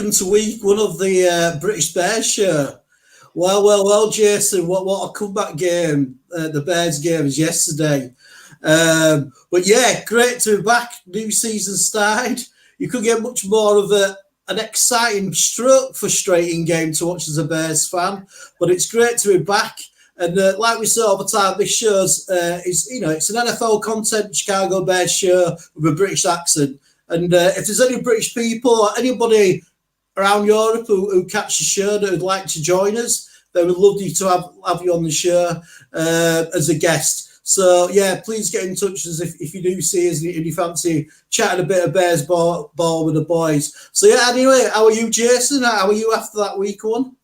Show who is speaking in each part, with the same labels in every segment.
Speaker 1: welcome to week one of the British Bears show. Well, Jason, what a comeback game the Bears game was yesterday. But yeah, great to be back. New season started. You could get much more of an exciting stroke frustrating game to watch as a Bears fan, but it's great to be back. And like we said all the time, this show's it's an NFL content Chicago Bears show with a British accent. And if there's any British people or anybody around Europe who catch the show that would like to join us, they would love you to have you on the show as a guest. So yeah, please get in touch with us if you do see us and you fancy chatting a bit of Bears ball with the boys. So yeah, anyway, how are you, Jason? How are you after that week one?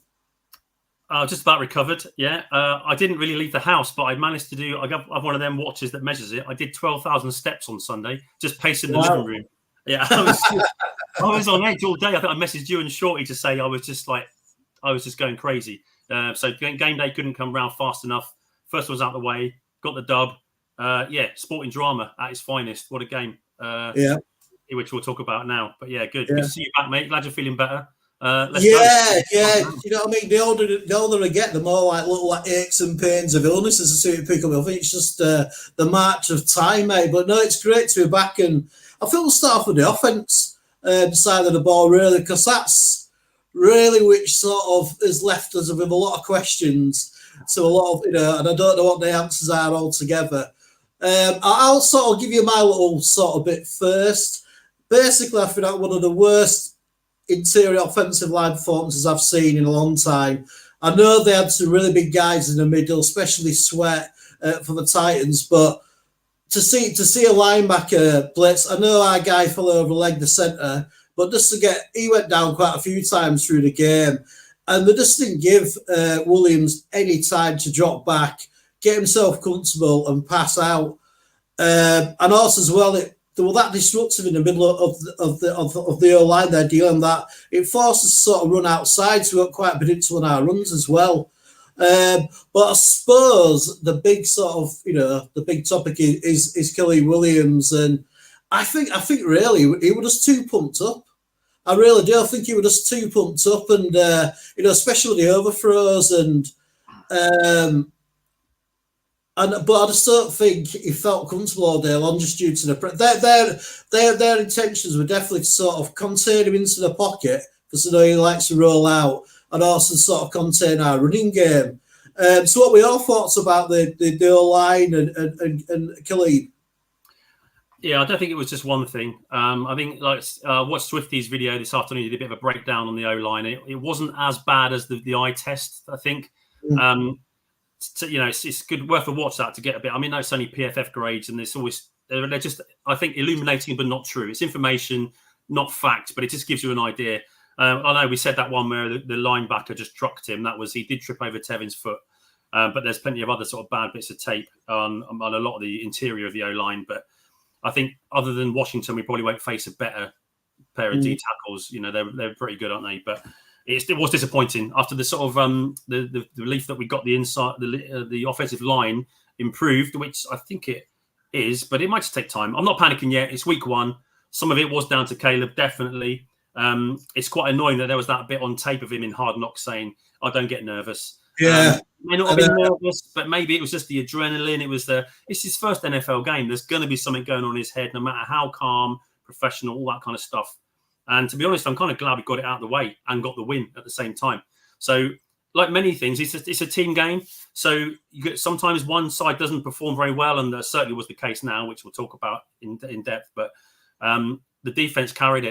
Speaker 2: Just about recovered, yeah. I didn't really leave the house, but I managed to do. I have one of them watches that measures it. I did 12,000 steps on Sunday, just pacing the living room. Yeah, I was on edge all day. I think I messaged you and Shorty to say I was just going crazy. So game day couldn't come round fast enough. First was out the way, got the dub. Sporting drama at its finest. What a game. Which we'll talk about now. But yeah, good. Yeah. Good to see you back, mate. Glad you're feeling better.
Speaker 1: Yeah. You know what I mean? The older I get, the more little aches and pains of illnesses I seem to pick up. I think it's just the march of time, mate. But no, it's great to be back, and I feel we'll start off with the offense side of the ball, really, because that's really which sort of has left us with a lot of questions. So a lot of, and I don't know what the answers are altogether. I'll sort of give you my little sort of bit first. Basically, I think that one of the worst interior offensive line performances I've seen in a long time. I know they had some really big guys in the middle, especially Sweat for the Titans, but to see a linebacker blitz, I know our guy fell over leg the centre, but he went down quite a few times through the game, and they just didn't give Williams any time to drop back, get himself comfortable, and pass out. And also as well, they were that disruptive in the middle of the O-line. They're dealing that it forced us to sort of run outside, so we weren't quite predictable in our runs as well. But I suppose the big sort of, the big topic is Kelly Williams, and I think really he was just too pumped up. I really do. I think he was just too pumped up, and especially with the overthrows but I just don't think he felt comfortable all day long, just due to their intentions were definitely to sort of contain him into the pocket, because he likes to roll out, and also sort of contain our running game. So what were your thoughts about the O-line and Khalid?
Speaker 2: Yeah, I don't think it was just one thing. I think watched Swifty's video this afternoon. He did a bit of a breakdown on the O-line. It wasn't as bad as the eye test, I think. It's good, worth a watch that to get a bit. I mean, it's only PFF grades, and they're just, I think, illuminating but not true. It's information, not fact, but it just gives you an idea. I know we said that one where the linebacker just trucked him. He did trip over Tevin's foot, but there's plenty of other sort of bad bits of tape on a lot of the interior of the O-line. But I think other than Washington, we probably won't face a better pair of D tackles. They're pretty good, aren't they? But it was disappointing after the sort of the relief that we got. The inside, the offensive line improved, which I think it is, but it might just take time. I'm not panicking yet. It's week one. Some of it was down to Caleb, definitely. It's quite annoying that there was that bit on tape of him in Hard Knocks saying, "I don't get nervous."
Speaker 1: Yeah,
Speaker 2: may not have been nervous, but maybe it was just the adrenaline. It's his first NFL game. There's going to be something going on in his head, no matter how calm, professional, all that kind of stuff. And to be honest, I'm kind of glad we got it out of the way and got the win at the same time. So, like many things, it's a team game. So sometimes one side doesn't perform very well, and that certainly was the case now, which we'll talk about in depth. But the defense carried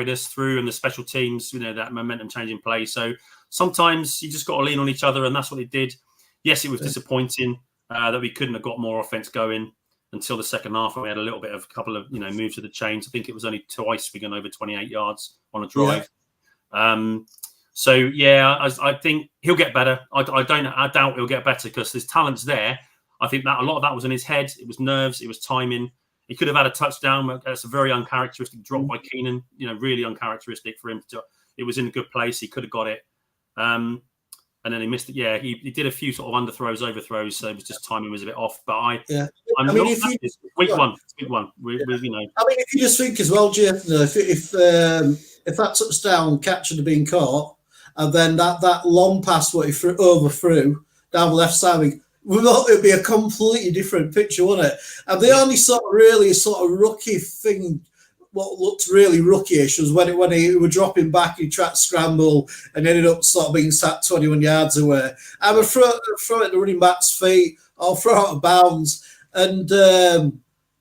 Speaker 2: us through, and the special teams, that momentum changing play. So sometimes you just got to lean on each other, and that's what it did. Yes, it was disappointing that we couldn't have got more offense going until the second half, and we had a couple of moves of the chains. I think it was only twice we got over 28 yards on a drive. Yeah. I think he'll get better. I doubt he'll get better because his talent's there. I think that a lot of that was in his head. It was nerves. It was timing. He could have had a touchdown. That's a very uncharacteristic drop by Keenan. Really uncharacteristic for him. It was in a good place. He could have got it. And then he missed it. Yeah, he did a few sort of underthrows, overthrows, so it was just timing was a bit off. But week one. I mean,
Speaker 1: if you just think as well, Jeff, if if that touchdown catch had been caught, and then that long pass what he overthrew down the left side, it would be a completely different picture, wouldn't it? And the only sort of rookie thing, what looked really rookie-ish, was when he was dropping back, he tried to scramble and ended up sort of being sat 21 yards away. I would throw it at the running back's feet or throw out of bounds, and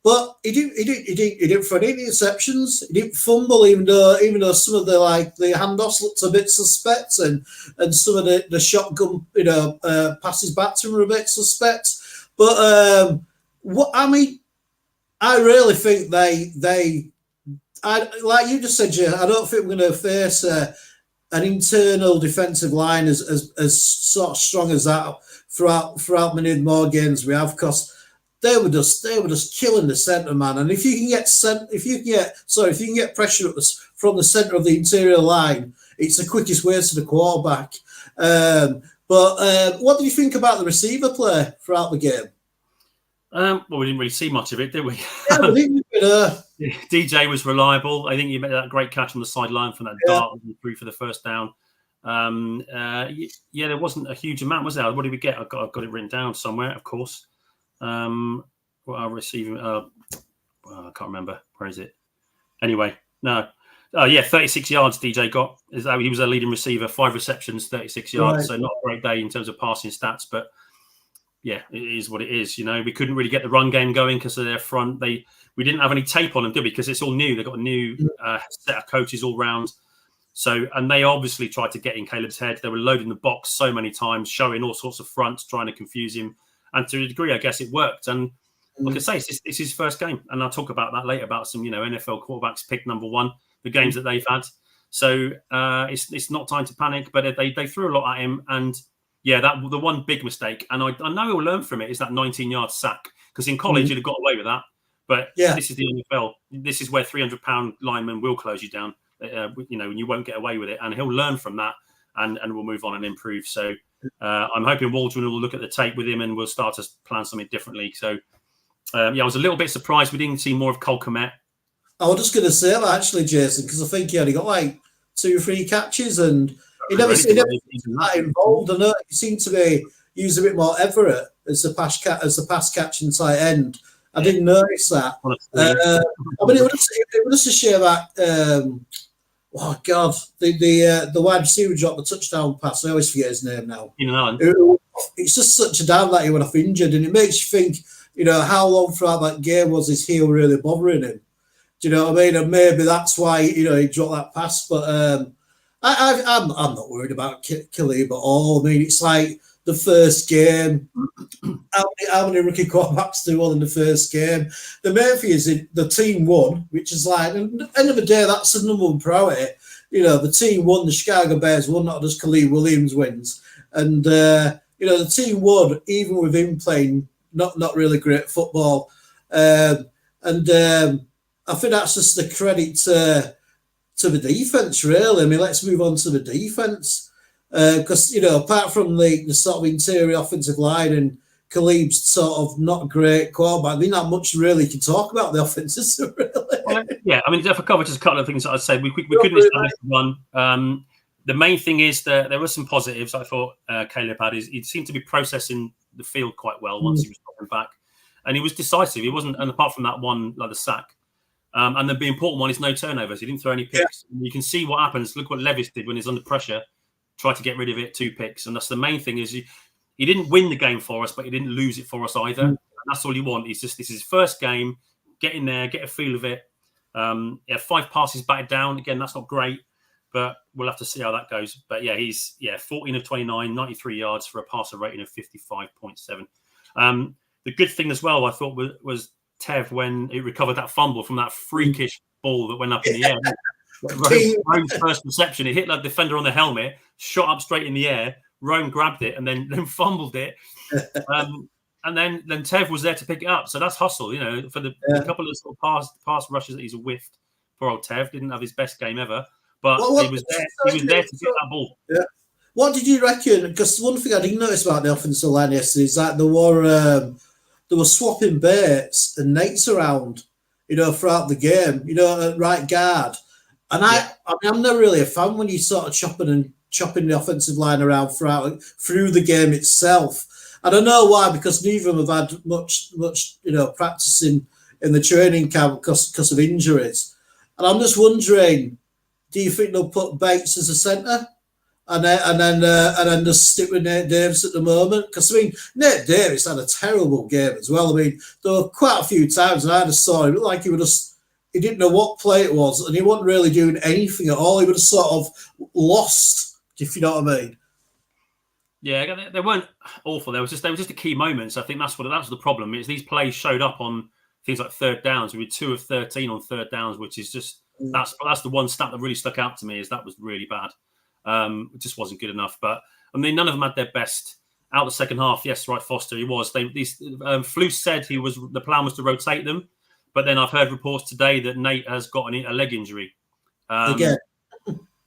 Speaker 1: but he didn't throw any interceptions. He didn't fumble, even though some of the handoffs looked a bit suspect, and some of the shotgun passes back to him were a bit suspect. But I really think they like you just said, Jay, I don't think we're going to face an internal defensive line as sort of strong as that throughout many more games we have, because they were just killing the centre, man. And if you can get pressure from the centre of the interior line, it's the quickest way to the quarterback. But what did you think about the receiver play throughout the game?
Speaker 2: Well, we didn't really see much of it, did we?
Speaker 1: Yeah, we didn't.
Speaker 2: DJ was reliable. I think he made that great catch on the sideline from that dart that he threw for the first down. There wasn't a huge amount, was there? What did we get? I've got it written down somewhere, of course. What I receiving? I can't remember. Where is it? Anyway, no. 36 yards DJ got. He was a leading receiver, 5 receptions, 36 yards. Right. So not a great day in terms of passing stats, but yeah, it is what it is. We couldn't really get the run game going because of their front. We didn't have any tape on them, did we? Because it's all new. They've got a new set of coaches all round. So, and they obviously tried to get in Caleb's head. They were loading the box so many times, showing all sorts of fronts, trying to confuse him. And to a degree, I guess it worked. And like I say, it's his first game. And I'll talk about that later, about some, NFL quarterbacks picked number one, the games that they've had. So it's not time to panic, but they threw a lot at him. And yeah, the one big mistake, and I know he'll learn from it, is that 19-yard sack. Because in college, he'd have got away with that. But this is the NFL. This is where 300-pound linemen will close you down, and you won't get away with it. And he'll learn from that, and we'll move on and improve. So I'm hoping Waldron will look at the tape with him, and we'll start to plan something differently. So, I was a little bit surprised we didn't see more of Cole Kmet.
Speaker 1: I was just going to say that, actually, Jason, because I think he only got 2 or 3 catches, and he never seemed that involved. I know he seemed to be used a bit more Everett as the pass catching tight end. I didn't notice that. It would just a shame that. Oh God, the wide receiver dropped the touchdown pass. I always forget his name now. It's just such a damn that he went off injured, and it makes you think. How long throughout that game was his heel really bothering him? Do you know what I mean? And maybe that's why he dropped that pass. But I'm not worried about Caleb at all. I mean, it's like the first game. How many rookie quarterbacks do well in the first game? The main thing is the team won, which is like, at the end of the day, that's the number one priority. The team won, the Chicago Bears won, not just Khalil Williams wins. And, the team won, even with him playing not really great football. I think that's just the credit to the defense, really. I mean, let's move on to the defense. Because, apart from the sort of interior offensive line and Khalib's sort of not great quarterback, I mean, not much really can talk about the offenses, really.
Speaker 2: Well, yeah, I mean, if I cover just a couple of things that I'd say, we couldn't establish one. The main thing is that there were some positives I thought Caleb had. He seemed to be processing the field quite well once he was dropping back. And he was decisive. He wasn't, and apart from that one, like the sack. And the important one is no turnovers. He didn't throw any picks. Yeah. You can see what happens. Look what Levis did when he's under pressure. Tried to get rid of it, 2 picks. And that's the main thing is he didn't win the game for us, but he didn't lose it for us either. And that's all you want. This is his first game. Get in there, get a feel of it. 5 passes batted down. Again, that's not great, but we'll have to see how that goes. But yeah, he's 14 of 29, 93 yards for a passer rating of 55.7. The good thing as well, I thought, was Tev when he recovered that fumble from that freakish ball that went up in the air. Rome's first reception, it hit the defender on the helmet, shot up straight in the air. Rome grabbed it and then fumbled it. And then Tev was there to pick it up. So that's hustle, for the couple of sort of pass rushes that he's whiffed. Poor old Tev didn't have his best game ever, but he was there to get that ball. Yeah.
Speaker 1: What did you reckon? Because one thing I didn't notice about the offensive line yesterday is that they were swapping Bates and Nates around, throughout the game, at right guard. And I'm not really a fan when you sort of chopping the offensive line around through the game itself. I don't know why, because neither of them have had much practice in the training camp because of injuries. And I'm just wondering, do you think they'll put Bates as a centre and then just stick with Nate Davis at the moment? Because I mean, Nate Davis had a terrible game as well. I mean, there were quite a few times, and I just saw him like he didn't know what play it was, and he wasn't really doing anything at all. He would have sort of lost, if you know what I mean.
Speaker 2: Yeah, they weren't awful. They were just the key moments. I think that's the problem. Is these plays showed up on things like third downs. We had 2 of 13 on third downs, which is just that's the one stat that really stuck out to me. Is that was really bad. It just wasn't good enough. But I mean, none of them had their best out the second half. Yes, right, Foster. He was. Flus said the plan was to rotate them, but then I've heard reports today that Nate has got a leg injury.
Speaker 1: Again.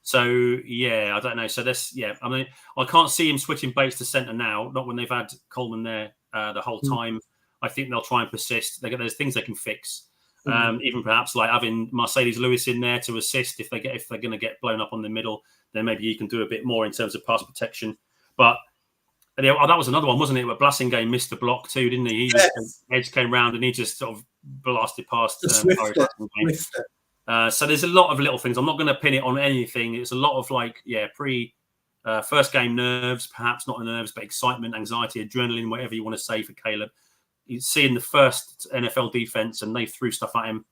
Speaker 2: So yeah, I don't know. So I mean, I can't see him switching Bates to centre now. Not when they've had Coleman there the whole time. I think they'll try and persist. There's things they can fix. Even perhaps like having Mercedes Lewis in there to assist if they're going to get blown up on the middle, then maybe he can do a bit more in terms of pass protection. But that was another one, wasn't it? Where Blasingame missed the block too, didn't he? Edge came round and he just sort of blasted past. So there's a lot of little things. I'm not going to pin it on anything. It's a lot of first game nerves, perhaps not nerves, but excitement, anxiety, adrenaline, whatever you want to say for Caleb. He's seeing the first NFL defense and they threw stuff at him.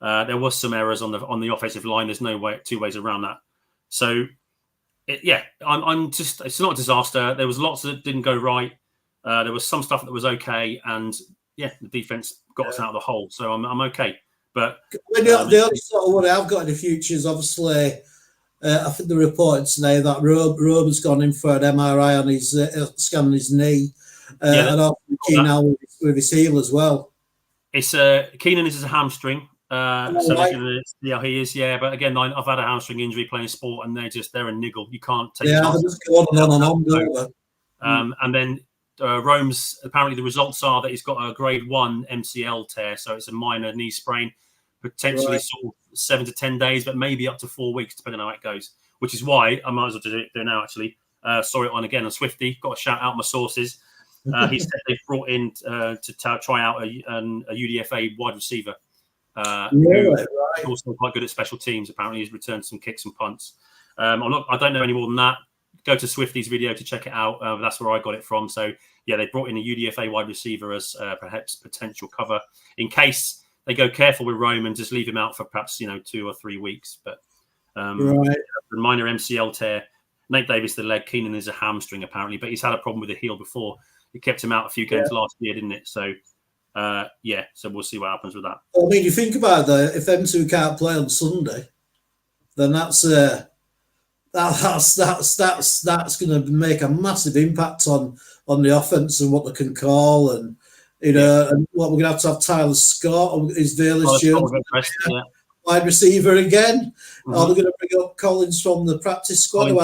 Speaker 2: There was some errors on the offensive line. There's no two ways around that. So I'm just, it's not a disaster. There was lots that didn't go right. There was some stuff that was okay. And the defense got us out of the hole. So I'm okay. But
Speaker 1: the only sort of worry I've got in the future is obviously, I think the reporting today that Robe has gone in for an MRI on his scanning his knee, and also Keenan with his heel as well.
Speaker 2: It's Keenan is a hamstring, he is. Yeah, but again, I've had a hamstring injury playing sport, and they're a niggle. You can't take.
Speaker 1: Yeah, they just go on.
Speaker 2: And then Rome's apparently the results are that he's got a grade 1 MCL tear, so it's a minor knee sprain, potentially sort of 7 to 10 days, but maybe up to 4 weeks, depending on how it goes. Which is why I might as well do it now. Actually, saw it on again on Swifty. Got to shout out my sources. He said they've brought in to try out a UDFA wide receiver. Who's also quite good at special teams. Apparently, he's returned some kicks and punts. I don't know any more than that. Go to Swifty's video to check it out. That's where I got it from. So, they brought in a UDFA wide receiver as perhaps potential cover in case they go careful with Rome and just leave him out for perhaps 2 or 3 weeks. But minor MCL tear. Nate Davis the leg. Keenan is a hamstring apparently, but he's had a problem with the heel before. It kept him out a few games last year, didn't it? So, so we'll see what happens with that.
Speaker 1: I mean, you think about that. If them two can't play on Sunday, then that's going to make a massive impact on the offense and what they can call, and and what we're going to have Tyler Scott, is Valus Jones, wide receiver again. Mm-hmm. Are they going to bring up Collins from the practice squad? The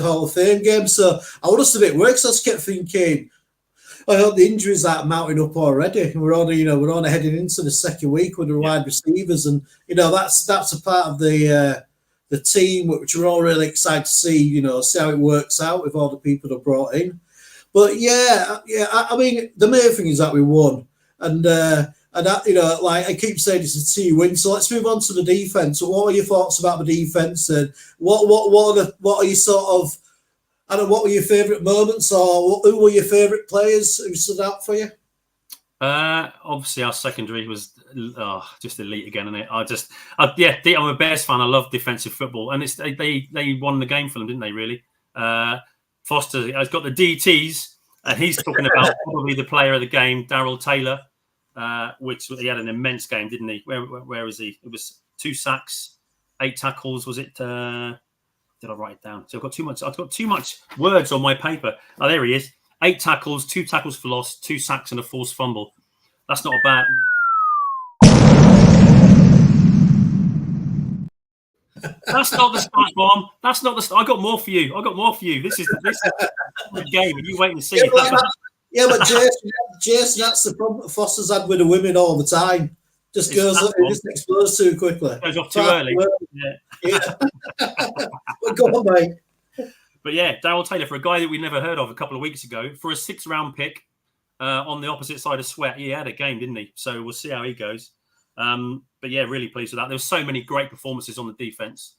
Speaker 1: Hall of Fame game. So I was just a bit worried. So I just kept thinking, I hope the injuries aren't mounting up already. We're only heading into the second week with the wide receivers, and that's a part of the team which we're all really excited to see. See how it works out with all the people that are brought in. But I mean, the main thing is that we won, and that, like I keep saying, it's a team win. So let's move on to the defense. So what are your thoughts about the defense, and what are you sort of? I don't know, what were your favourite moments, or who were your favourite players who stood out for you?
Speaker 2: Obviously, our secondary was just elite again, isn't it? I'm a Bears fan. I love defensive football, and they won the game for them, didn't they? Really, Foster has got the DTs, and he's talking about probably the player of the game, Darrell Taylor, which he had an immense game, didn't he? Where was he? It was 2 sacks, 8 tackles. Was it? Did I write it down? So I've got too much words on my paper. Oh, there he is. 8 tackles, 2 tackles for loss, 2 sacks and a forced fumble. That's not a bad. That's not the start bomb. That's not the. I got more for you. This is the game, and you wait and see.
Speaker 1: But Jason, that's the problem Foster's had with the women all the time. Just explodes too quickly.
Speaker 2: Goes off too early.
Speaker 1: Yeah. But go on, mate.
Speaker 2: But yeah, Darryl Taylor, for a guy that we never heard of a couple of weeks ago, for a 6th-round pick on the opposite side of Sweat, he had a game, didn't he? So we'll see how he goes. But yeah, really pleased with that. There were so many great performances on the defense.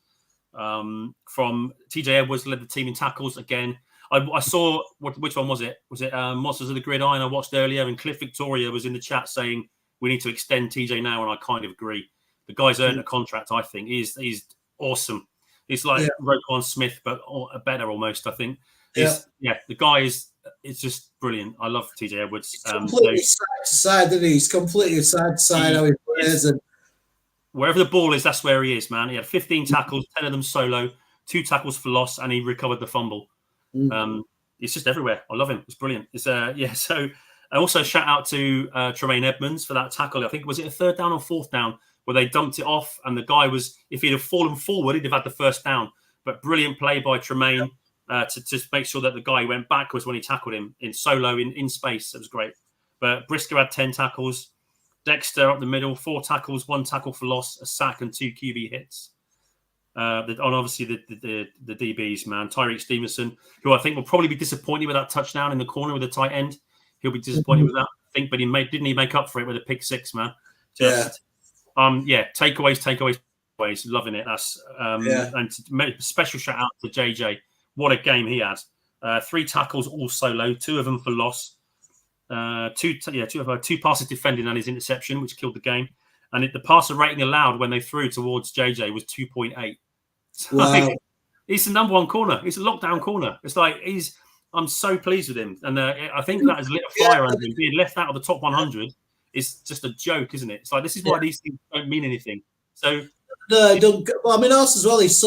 Speaker 2: From TJ Edwards, led the team in tackles again. I saw, which one was it? Was it Monsters of the Gridiron I watched earlier? And Cliff Victoria was in the chat saying, we need to extend TJ now, and I kind of agree. The guy's earned a contract, I think. He's awesome. He's like Roquan Smith, but better almost, I think. The guy it's just brilliant. I love TJ Edwards.
Speaker 1: He's completely side to side, isn't he? He's completely side to side how he plays. And
Speaker 2: wherever the ball is, that's where he is, man. He had 15 tackles, 10 of them solo, 2 tackles for loss, and he recovered the fumble. He's just everywhere. I love him. It's brilliant. So I also shout out to Tremaine Edmonds for that tackle. I think, was it a 3rd down or 4th down, where they dumped it off, and the guy was, if he'd have fallen forward, he'd have had the 1st down. But brilliant play by Tremaine to just make sure that the guy went backwards when he tackled him in solo, in space. It was great. But Briscoe had 10 tackles. Dexter up the middle, 4 tackles, 1 tackle for loss, a sack, and 2 QB hits. Obviously the DBs, man. Tyreek Stevenson, who I think will probably be disappointed with that touchdown in the corner with the tight end. He'll be disappointed with that, I think, but didn't he make up for it with a pick 6, man? Takeaways. Loving it. That's and special shout out to JJ. What a game he had. 3 tackles, all solo, 2 of them for loss. 2 passes defending and his interception, which killed the game. And the passer rating allowed when they threw towards JJ was 2.8. So
Speaker 1: wow.
Speaker 2: He's the number 1 corner. He's a lockdown corner. It's like I'm so pleased with him. And I think that has lit a fire under him. Being left out of the top 100 is just a joke, isn't it? It's like, this is why these things don't mean anything. So
Speaker 1: no, don't. Well, I mean, us as well. He's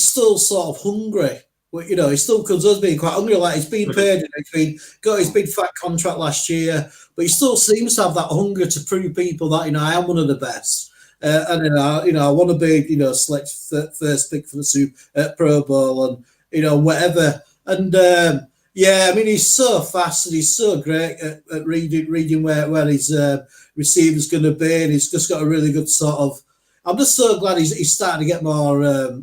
Speaker 1: still sort of hungry. Well, he still comes us being quite hungry. Like, he's been paid, he's got his big fat contract last year, but he still seems to have that hunger to prove people that I am one of the best. And I want to be select first pick for the Pro Bowl and whatever. And I mean, he's so fast and he's so great at reading where his receiver's going to be, and he's just got a really good sort of. I'm just so glad he's starting to get more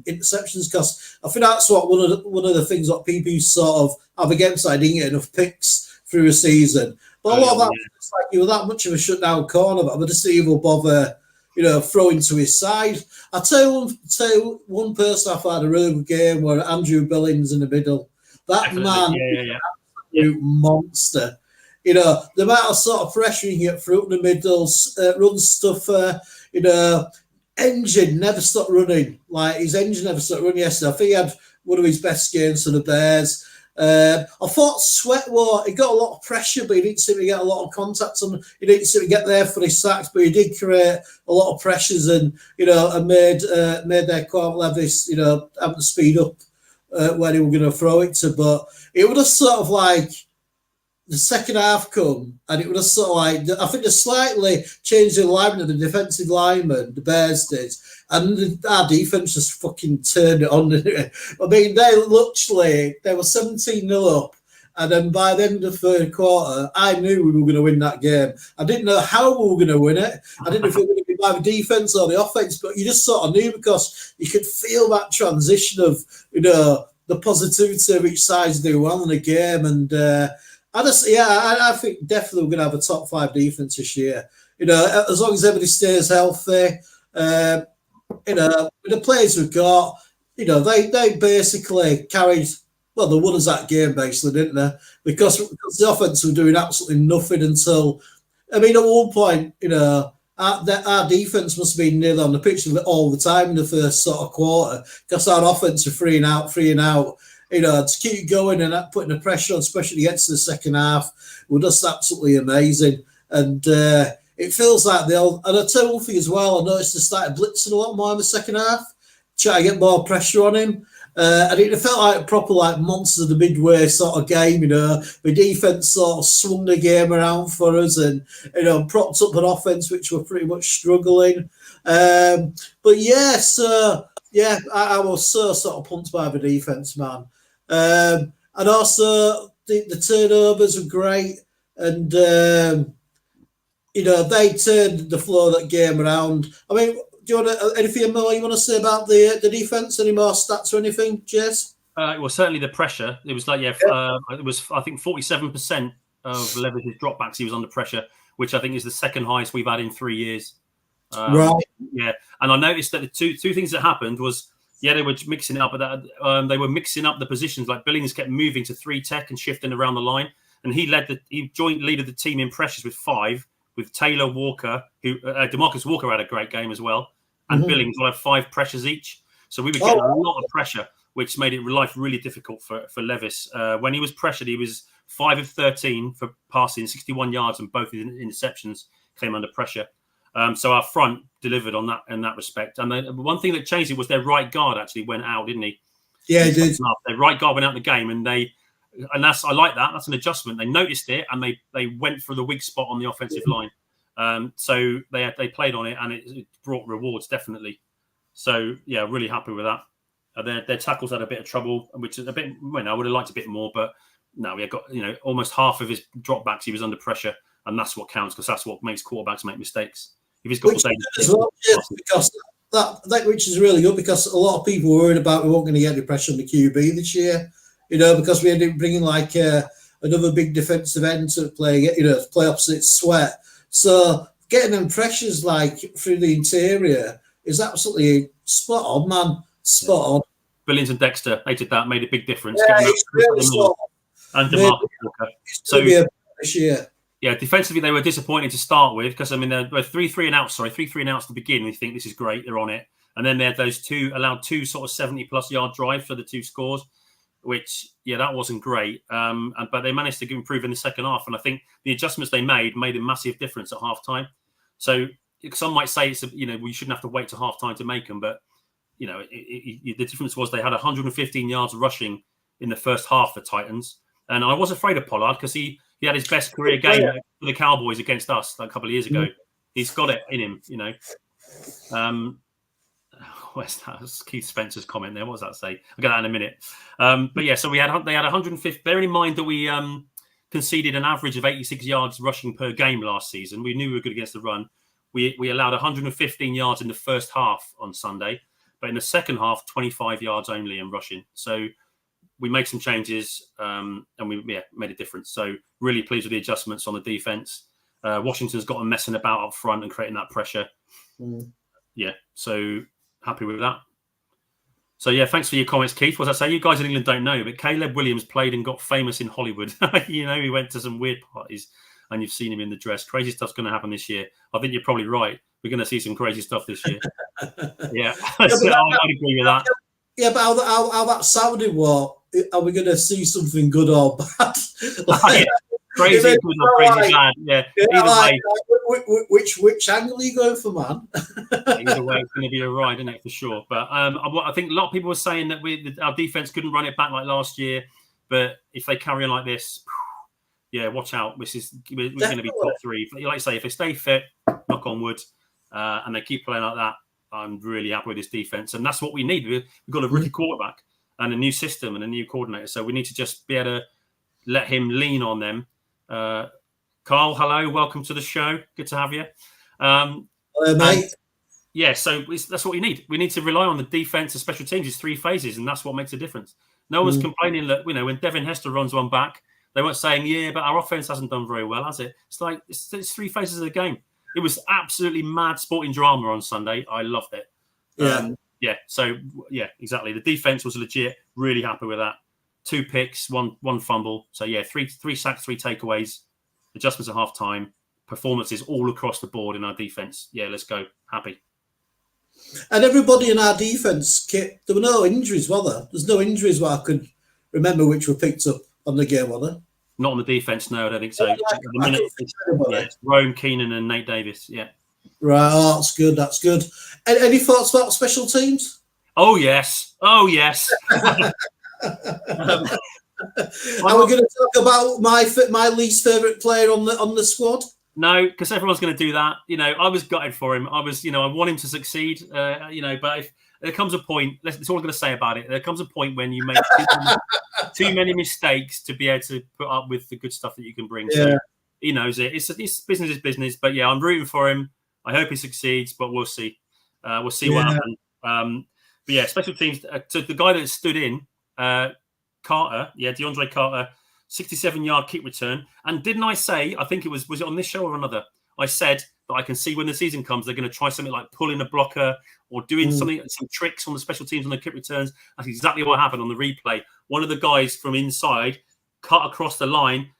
Speaker 1: interceptions, because I think that's what one of the things that people sort of have against. I didn't get enough picks through a season, but a lot of that was like, you were that much of a shutdown corner, but I'm just see if he'll bother, throwing to his side. I'll tell you one person I've had a really good game where Andrew Billings in the middle. That man is an absolute monster. The amount of sort of pressure you get through in the middle, run stuff. Engine never stopped running. Like, his engine never stopped running yesterday. I think he had one of his best games for the Bears. I thought Sweat he got a lot of pressure, but he didn't seem to get a lot of contact on. He didn't seem to get there for his sacks, but he did create a lot of pressures and made their quarterback Levis have to speed up when he were going to throw it to. But it would have sort of like the second half come, and it would have sort of like, I think they slightly changed the alignment of the defensive lineman, the Bears did, and our defense just fucking turned it on. I mean, they were 17-0 up, and then by the end of the 3rd quarter, I knew we were going to win that game. I didn't know how we were going to win it. I didn't know if it was going to be by the defense or the offense, but you just sort of knew, because you could feel that transition of the positivity of each side doing well in the game. And I think definitely we're going to have a top 5 defense this year. As long as everybody stays healthy, with the players we've got, they basically carried. Well, they won us that game basically, didn't they? Because the offense were doing absolutely nothing until. I mean, at one point, our defense must have been nearly on the pitch all the time in the first sort of quarter, because our offense were free and out. To keep going and putting the pressure on, especially against the second half, were just absolutely amazing. And it feels like and I'll tell you one thing as well, I noticed they started blitzing a lot more in the second half, trying to get more pressure on him. And it felt like a proper monsters of the midway sort of game, the defense sort of swung the game around for us and, propped up an offense which were pretty much struggling. I was so sort of pumped by the defense, man. And also the turnovers were great, and they turned the flow of that game around. I mean, do you want anything more you want to say about the defense? Any more stats or anything, Jess?
Speaker 2: Well, certainly the pressure. It was like, it was, I think, 47% of Levis' dropbacks he was under pressure, which I think is the second highest we've had in 3 years.
Speaker 1: Right.
Speaker 2: Yeah. And I noticed that the two things that happened was, they were mixing it up, but they were mixing up the positions. Like Billings kept moving to 3 tech and shifting around the line. And he joint leaded the team in pressures with 5, with Taylor Walker, who DeMarcus Walker had a great game as well. And Billings will have 5 pressures each. So we were getting a lot of pressure, which made life really difficult for Levis. When he was pressured, he was 5 of 13 for passing, 61 yards, and both his interceptions came under pressure. So our front delivered on that in that respect. And then one thing that changed it was their right guard actually went out, didn't he?
Speaker 1: Yeah, he did.
Speaker 2: Their right guard went out of the game, and I like that. That's an adjustment. They noticed it, and they went for the weak spot on the offensive line. So they played on it, and it brought rewards definitely. So yeah, really happy with that. Their tackles had a bit of trouble, which is a bit. Well, I would have liked a bit more, but no, we got almost half of his dropbacks. He was under pressure, and that's what counts because that's what makes quarterbacks make mistakes. If he's got
Speaker 1: because that which is really good because a lot of people were worried about we weren't going to get any pressure on the QB this year, because we ended up bringing like another big defensive end to play opposite Sweat. So getting them pressures like through the interior is absolutely spot on, man. Spot on.
Speaker 2: Billings and Dexter, they did that, made a big difference.
Speaker 1: Yeah, it's really spot on.
Speaker 2: And DeMarcus Walker.
Speaker 1: So be a this year.
Speaker 2: Yeah, defensively they were disappointing to start with because there were 3 and outs to begin. We think this is great, they're on it, and then they had allowed 2 sort of 70+ yard drive for the 2 scores, which that wasn't great. But they managed to improve in the second half, and I think the adjustments they made a massive difference at halftime. So some might say we shouldn't have to wait to halftime to make them, but the difference was they had 115 yards rushing in the first half for Titans, and I was afraid of Pollard because he had his best career game for the Cowboys against us a couple of years ago. He's got it in him, Where's that? That's Keith Spencer's comment there. What does that say? I'll get that in a minute. But yeah, so they had 150. Bearing in mind that we conceded an average of 86 yards rushing per game last season. We knew we were good against the run. We allowed 115 yards in the first half on Sunday, but in the second half, 25 yards only in rushing. So we made some changes and we made a difference. So really pleased with the adjustments on the defense. Washington's got them messing about up front and creating that pressure. Yeah, so happy with that. So yeah, thanks for your comments, Keith. What was I say? You guys in England don't know, but Caleb Williams played and got famous in Hollywood. He went to some weird parties and you've seen him in the dress. Crazy stuff's going to happen this year. I think you're probably right. We're going to see some crazy stuff this year. Yeah, I'd agree with that.
Speaker 1: Yeah, but how that sounded, are we going to see something good or bad?
Speaker 2: Crazy good or crazy bad. Yeah. Either way.
Speaker 1: Which angle are you going for, man?
Speaker 2: Either way, it's going to be a ride, isn't it, for sure? But I think a lot of people were saying that our defense couldn't run it back like last year. But if they carry on like this, watch out. We're going to be top 3. Like I say, if they stay fit, knock on wood, and they keep playing like that, I'm really happy with this defense. And that's what we need. We've got a rookie quarterback and a new system and a new coordinator. So we need to just be able to let him lean on them. Carl, hello. Welcome to the show. Good to have you.
Speaker 1: Hello, mate.
Speaker 2: So that's what we need. We need to rely on the defense and special teams. It's 3 phases, and that's what makes a difference. No one's complaining that, when Devin Hester runs one back, they weren't saying, but our offense hasn't done very well, has it? It's like, it's 3 phases of the game. It was absolutely mad sporting drama on Sunday. I loved it. Exactly. The defense was legit. Really happy with that. 2 picks, one fumble. So, 3 sacks, 3 takeaways. Adjustments at halftime. Performances all across the board in our defense. Yeah, let's go. Happy.
Speaker 1: And everybody in our defense, Kit, there were no injuries, were there? There's no injuries where I could remember which were picked up on the game, were there?
Speaker 2: Not on the defense, no, I don't think so. At the minute, it's Rome, Keenan, and Nate Davis. Yeah.
Speaker 1: Right. Oh, that's good. That's good. Any thoughts about special teams?
Speaker 2: Oh yes. Are we
Speaker 1: going to talk about my least favourite player on the squad?
Speaker 2: No, because everyone's going to do that. I was gutted for him. I want him to succeed. But if there comes a point, that's all I'm going to say about it. There comes a point when you make too many mistakes to be able to put up with the good stuff that you can bring.
Speaker 1: Yeah.
Speaker 2: He knows it. It's business is business. But yeah, I'm rooting for him. I hope he succeeds, but we'll see. We'll see what happens. But yeah, special teams. So the guy that stood in, Carter, DeAndre Carter, 67-yard kick return. And didn't I say? I think was it on this show or another? I said that I can see when the season comes, they're going to try something like pulling a blocker or doing some tricks on the special teams on the kick returns. That's exactly what happened on the replay. One of the guys from inside cut across the line.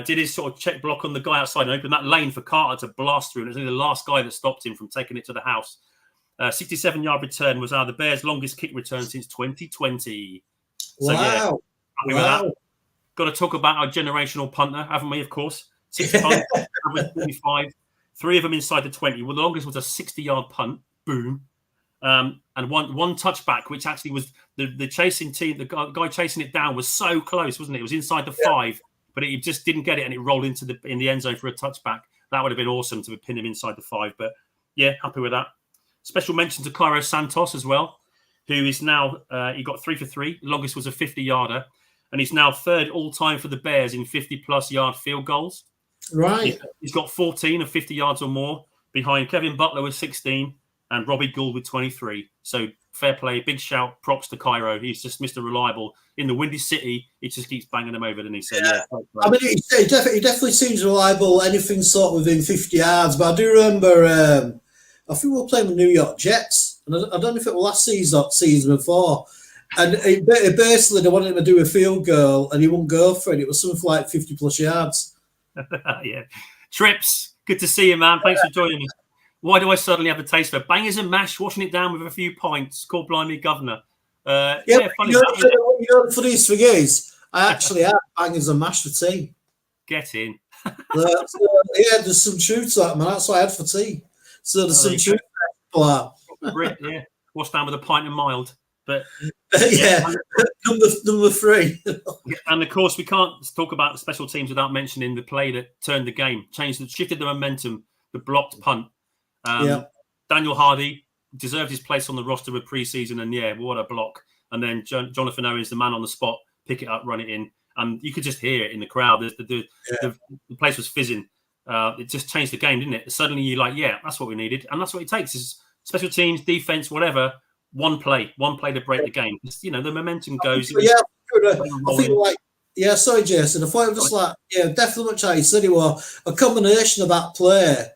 Speaker 2: Did his sort of check block on the guy outside and opened that lane for Carter to blast through. And it was only the last guy that stopped him from taking it to the house. 67-yard return was the Bears' longest kick return since 2020. So, happy with that. Got to talk about our generational punter, haven't we, of course? 6 punts, average 45. 3 of them inside the 20. Well, the longest was a 60-yard punt. Boom. And one touchback, which actually was the chasing team, the guy chasing it down was so close, wasn't it? It was inside the 5. But he just didn't get it, and it rolled in the end zone for a touchback. That would have been awesome to pin him inside the 5. But yeah, happy with that. Special mention to Cairo Santos as well, who is now he got 3 for 3. The longest was a 50-yarder, and he's now 3rd all time for the Bears in 50+ yard field goals.
Speaker 1: Right.
Speaker 2: He's got 14 of 50 yards or more behind Kevin Butler with 16 and Robbie Gould with 23. So fair play, big shout, props to Cairo. He's just Mr. Reliable. In the Windy City, he just keeps banging them over, doesn't he? So,
Speaker 1: I mean, he definitely seems reliable, anything sort of within 50 yards. But I do remember, I think we were playing with New York Jets, and I don't know if it was last season before. And basically, they wanted him to do a field goal, and he wouldn't go for it. It was something like 50+ yards.
Speaker 2: Yeah. Trips, good to see you, man. Thanks for joining me. Why do I suddenly have a taste for bangers and mash, washing it down with a few pints? Called Blimey Governor. Funny.
Speaker 1: The funniest thing is, I actually had bangers and mash for tea.
Speaker 2: Get in.
Speaker 1: There's some truth to that, man. That's what I had for tea. So there's some truth to
Speaker 2: that. Yeah. Washed down with a pint of mild. But
Speaker 1: number 3.
Speaker 2: And of course, we can't talk about the special teams without mentioning the play that turned the game, shifted the momentum, the blocked punt. Daniel Hardy deserved his place on the roster with preseason, and what a block! And then Jonathan Owens, the man on the spot, pick it up, run it in, and you could just hear it in the crowd. The place was fizzing. It just changed the game, didn't it? Suddenly you're like, that's what we needed, and that's what it takes is special teams, defense, whatever. One play to break the game. The momentum goes.
Speaker 1: Sorry, Jason. I thought it was just definitely much how you said it was a combination of that play.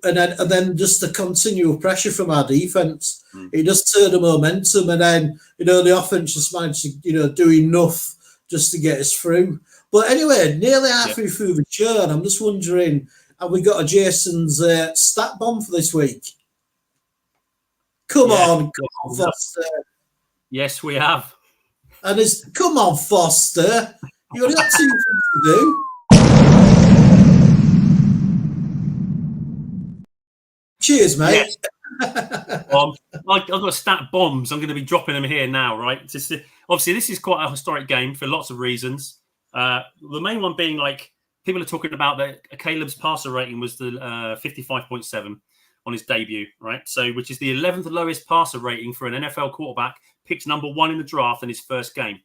Speaker 1: And then just the continual pressure from our defense. It just turned the momentum, and then the offense just managed to do enough just to get us through. But anyway, nearly halfway through the show, and I'm just wondering, have we got a Jason's stat bomb for this week? Come on, Foster.
Speaker 2: Yes, we have.
Speaker 1: And come on, Foster. You only got 2 things to do. Cheers, mate.
Speaker 2: Yes. I've got stat bombs. I'm going to be dropping them here now, right? Obviously, this is quite a historic game for lots of reasons. The main one being people are talking about that Caleb's passer rating was the 55.7 on his debut, right? So, which is the 11th lowest passer rating for an NFL quarterback, picked number 1 in the draft in his first game.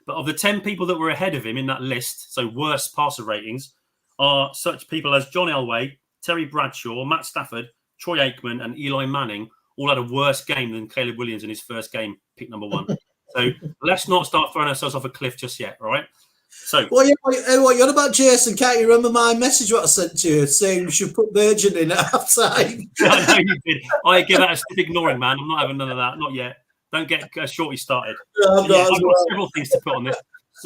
Speaker 2: But of the 10 people that were ahead of him in that list, so worst passer ratings, are such people as John Elway, Terry Bradshaw, Matt Stafford, Troy Aikman, and Eli Manning all had a worse game than Caleb Williams in his first game, pick number 1. So let's not start throwing ourselves off a cliff just yet, all right? So,
Speaker 1: what you're on about, Jason? Can't you remember my message what I sent to you saying we should put Virgin in at half-time?
Speaker 2: I know you did. I give that a stiff ignoring, man. I'm not having none of that. Not yet. Don't get Shorty started. I've got several things to put on this.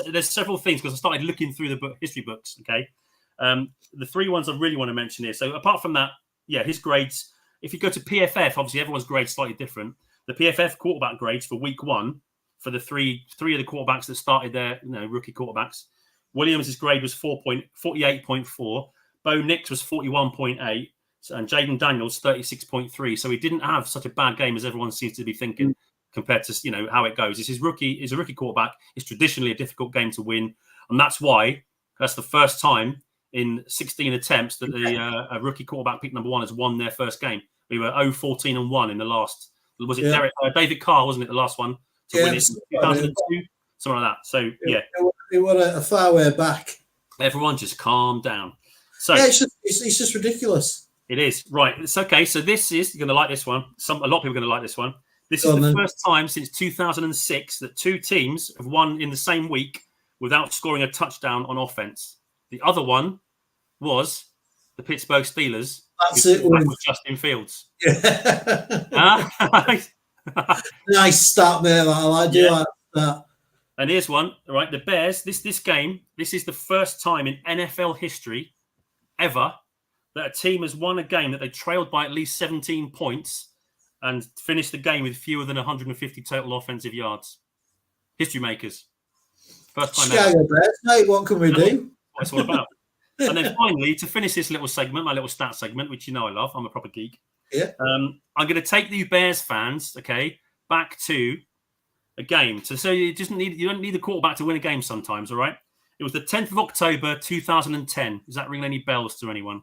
Speaker 2: There's several things because I started looking through the history books, okay? The 3 ones I really want to mention here. So apart from that, his grades, if you go to PFF, obviously everyone's grades slightly different. The PFF quarterback grades for week 1, for the three of the quarterbacks that started their rookie quarterbacks. Williams' grade was 48.4. Bo Nix was 41.8. And Jaden Daniels 36.3. So he didn't have such a bad game as everyone seems to be thinking compared to how it goes. It's a rookie quarterback. It's traditionally a difficult game to win. And that's the first time in 16 attempts that a rookie quarterback pick number 1 has won their first game. We were 0-14-1 in the last. Was it David Carr, wasn't it, the last one? To win it in 2002, something like that. So,
Speaker 1: It was a far way back.
Speaker 2: Everyone just calm down. So
Speaker 1: yeah, it's just ridiculous.
Speaker 2: It is. Right. It's okay. So this is, you're going to like this one. A lot of people are going to like this one. This is the first time since 2006 that two teams have won in the same week without scoring a touchdown on offense. The other one was the Pittsburgh Steelers.
Speaker 1: That's it. With
Speaker 2: Justin Fields.
Speaker 1: Yeah. Nice stat, mate. I do like that.
Speaker 2: And here's one. All right. The Bears, this game, this is the first time in NFL history ever that a team has won a game that they trailed by at least 17 points and finished the game with fewer than 150 total offensive yards. History makers. First time ever.
Speaker 1: Mate, what can we do?
Speaker 2: What it's all about. And then finally, to finish this little segment, my little stat segment, which you know I love, I'm a proper geek.
Speaker 1: Yeah.
Speaker 2: I'm going to take you Bears fans, okay, back to a game. So you don't need the quarterback to win a game sometimes, all right? It was the 10th of October, 2010. Does that ring any bells to anyone?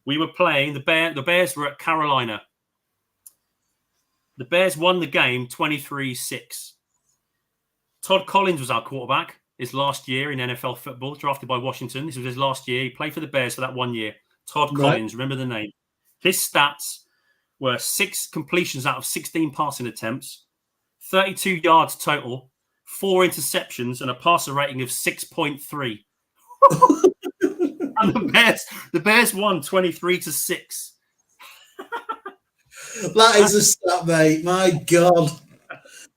Speaker 2: We were playing, the Bears were at Carolina. The Bears won the game 23-6. Todd Collins was our quarterback his last year in NFL football, drafted by Washington. This was his last year. He played for the Bears for that 1 year. Todd Collins, remember the name. His stats were 6 completions out of 16 passing attempts, 32 yards total, 4 interceptions, and a passer rating of 6.3. And the Bears won 23-6.
Speaker 1: That is a stat, mate. My God.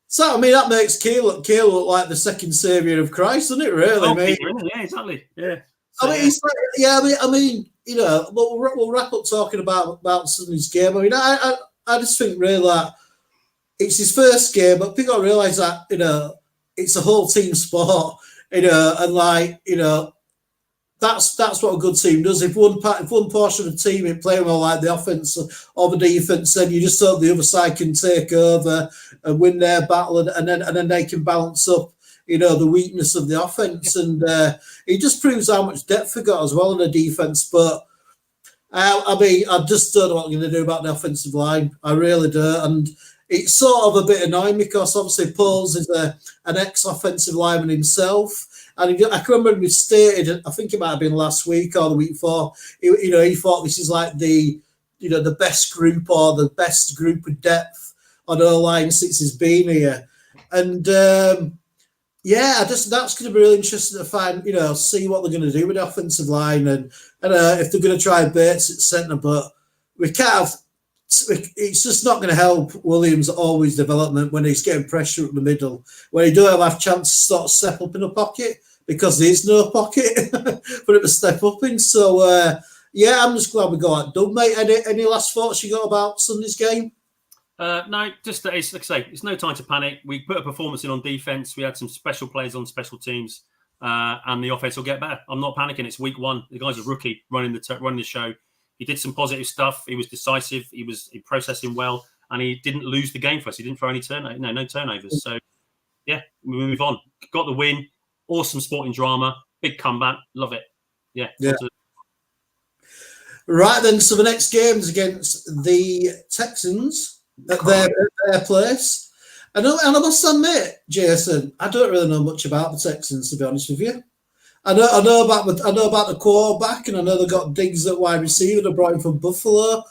Speaker 1: So, I mean, that makes Keel look like the second saviour of Christ, doesn't it, really, mate?
Speaker 2: Yeah, exactly. Yeah.
Speaker 1: So, I mean, it's like, yeah, I mean, you know, we'll wrap up talking about Sunday's game. I mean, I just think really that it's his first game, but people got to realise that, you know, it's a whole team sport, you know, and like, you know, that's what a good team does. If one portion of the team is playing well, like the offense or the defense, then you just hope the other side can take over and win their battle, and then they can balance up, you know, the weakness of the offense. And it just proves how much depth we got as well in the defense. But I mean, I just don't know what I'm going to do about the offensive line. I really do. And it's sort of a bit annoying because obviously Pauls is an ex-offensive lineman himself. And I can remember we stated, I think it might have been last week or the week before, he thought this is like the best group or the best group of depth on O-line since he's been here. And that's going to be really interesting to find, you know, see what they're going to do with the offensive line and if they're going to try Bates at centre. But we can't have, it's just not going to help Williams' always development when he's getting pressure up the middle, when he don't have a chance to sort of step up in a pocket because there is no pocket for him to step up in. So, I'm just glad we got it done, mate. Any last thoughts you got about Sunday's game?
Speaker 2: No, just that it's, like I say, it's no time to panic. We put a performance in on defense. We had some special players on special teams, and the offense will get better. I'm not panicking. It's week 1. The guy's a rookie running the show. He did some positive stuff. He was decisive. He processing well, and he didn't lose the game for us. He didn't throw any no turnovers. So, yeah, we move on. Got the win. Awesome sporting drama. Big comeback. Love it. Yeah.
Speaker 1: Right then. So the next game is against the Texans at their place. And I must admit, Jason, I don't really know much about the Texans, to be honest with you. I know about the quarterback, and I know they got Diggs at wide receiver. They brought him from Buffalo.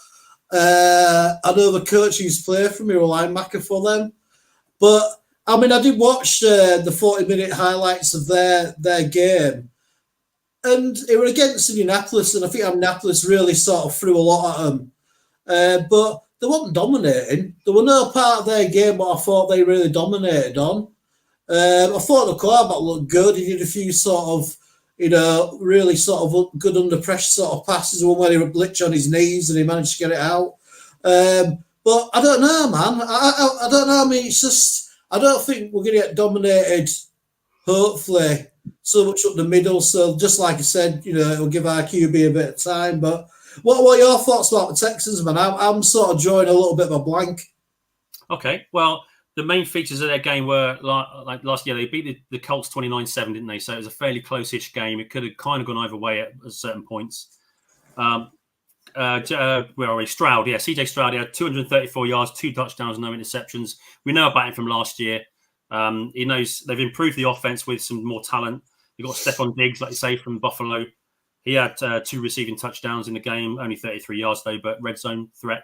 Speaker 1: I know the coach who's played for me, a linebacker for them. But I mean, I did watch the 40-minute highlights of their game, and it were against Indianapolis, and I think Indianapolis really sort of threw a lot at them. But they weren't dominating. There were no part of their game what I thought they really dominated on. I thought the quarterback looked good. He did a few sort of, you know, really sort of good under pressure sort of passes. One where he would glitch on his knees and he managed to get it out. But I don't know, man. I don't know. I mean, it's just, I don't think we're going to get dominated, hopefully, so much up the middle. So just like I said, you know, it'll give our QB a bit of time. But what are your thoughts about the Texans, man? I'm sort of drawing a little bit of a blank. Okay,
Speaker 2: well, the main features of their game were, like last year, they beat the Colts 29-7, didn't they? So it was a fairly close-ish game. It could have kind of gone either way at certain points. Where are we? Stroud, yeah. CJ Stroud, he had 234 yards, 2 touchdowns, no interceptions. We know about him from last year. He knows they've improved the offense with some more talent. You've got Stephon Diggs, like you say, from Buffalo. He had 2 receiving touchdowns in the game, only 33 yards though, but red zone threat.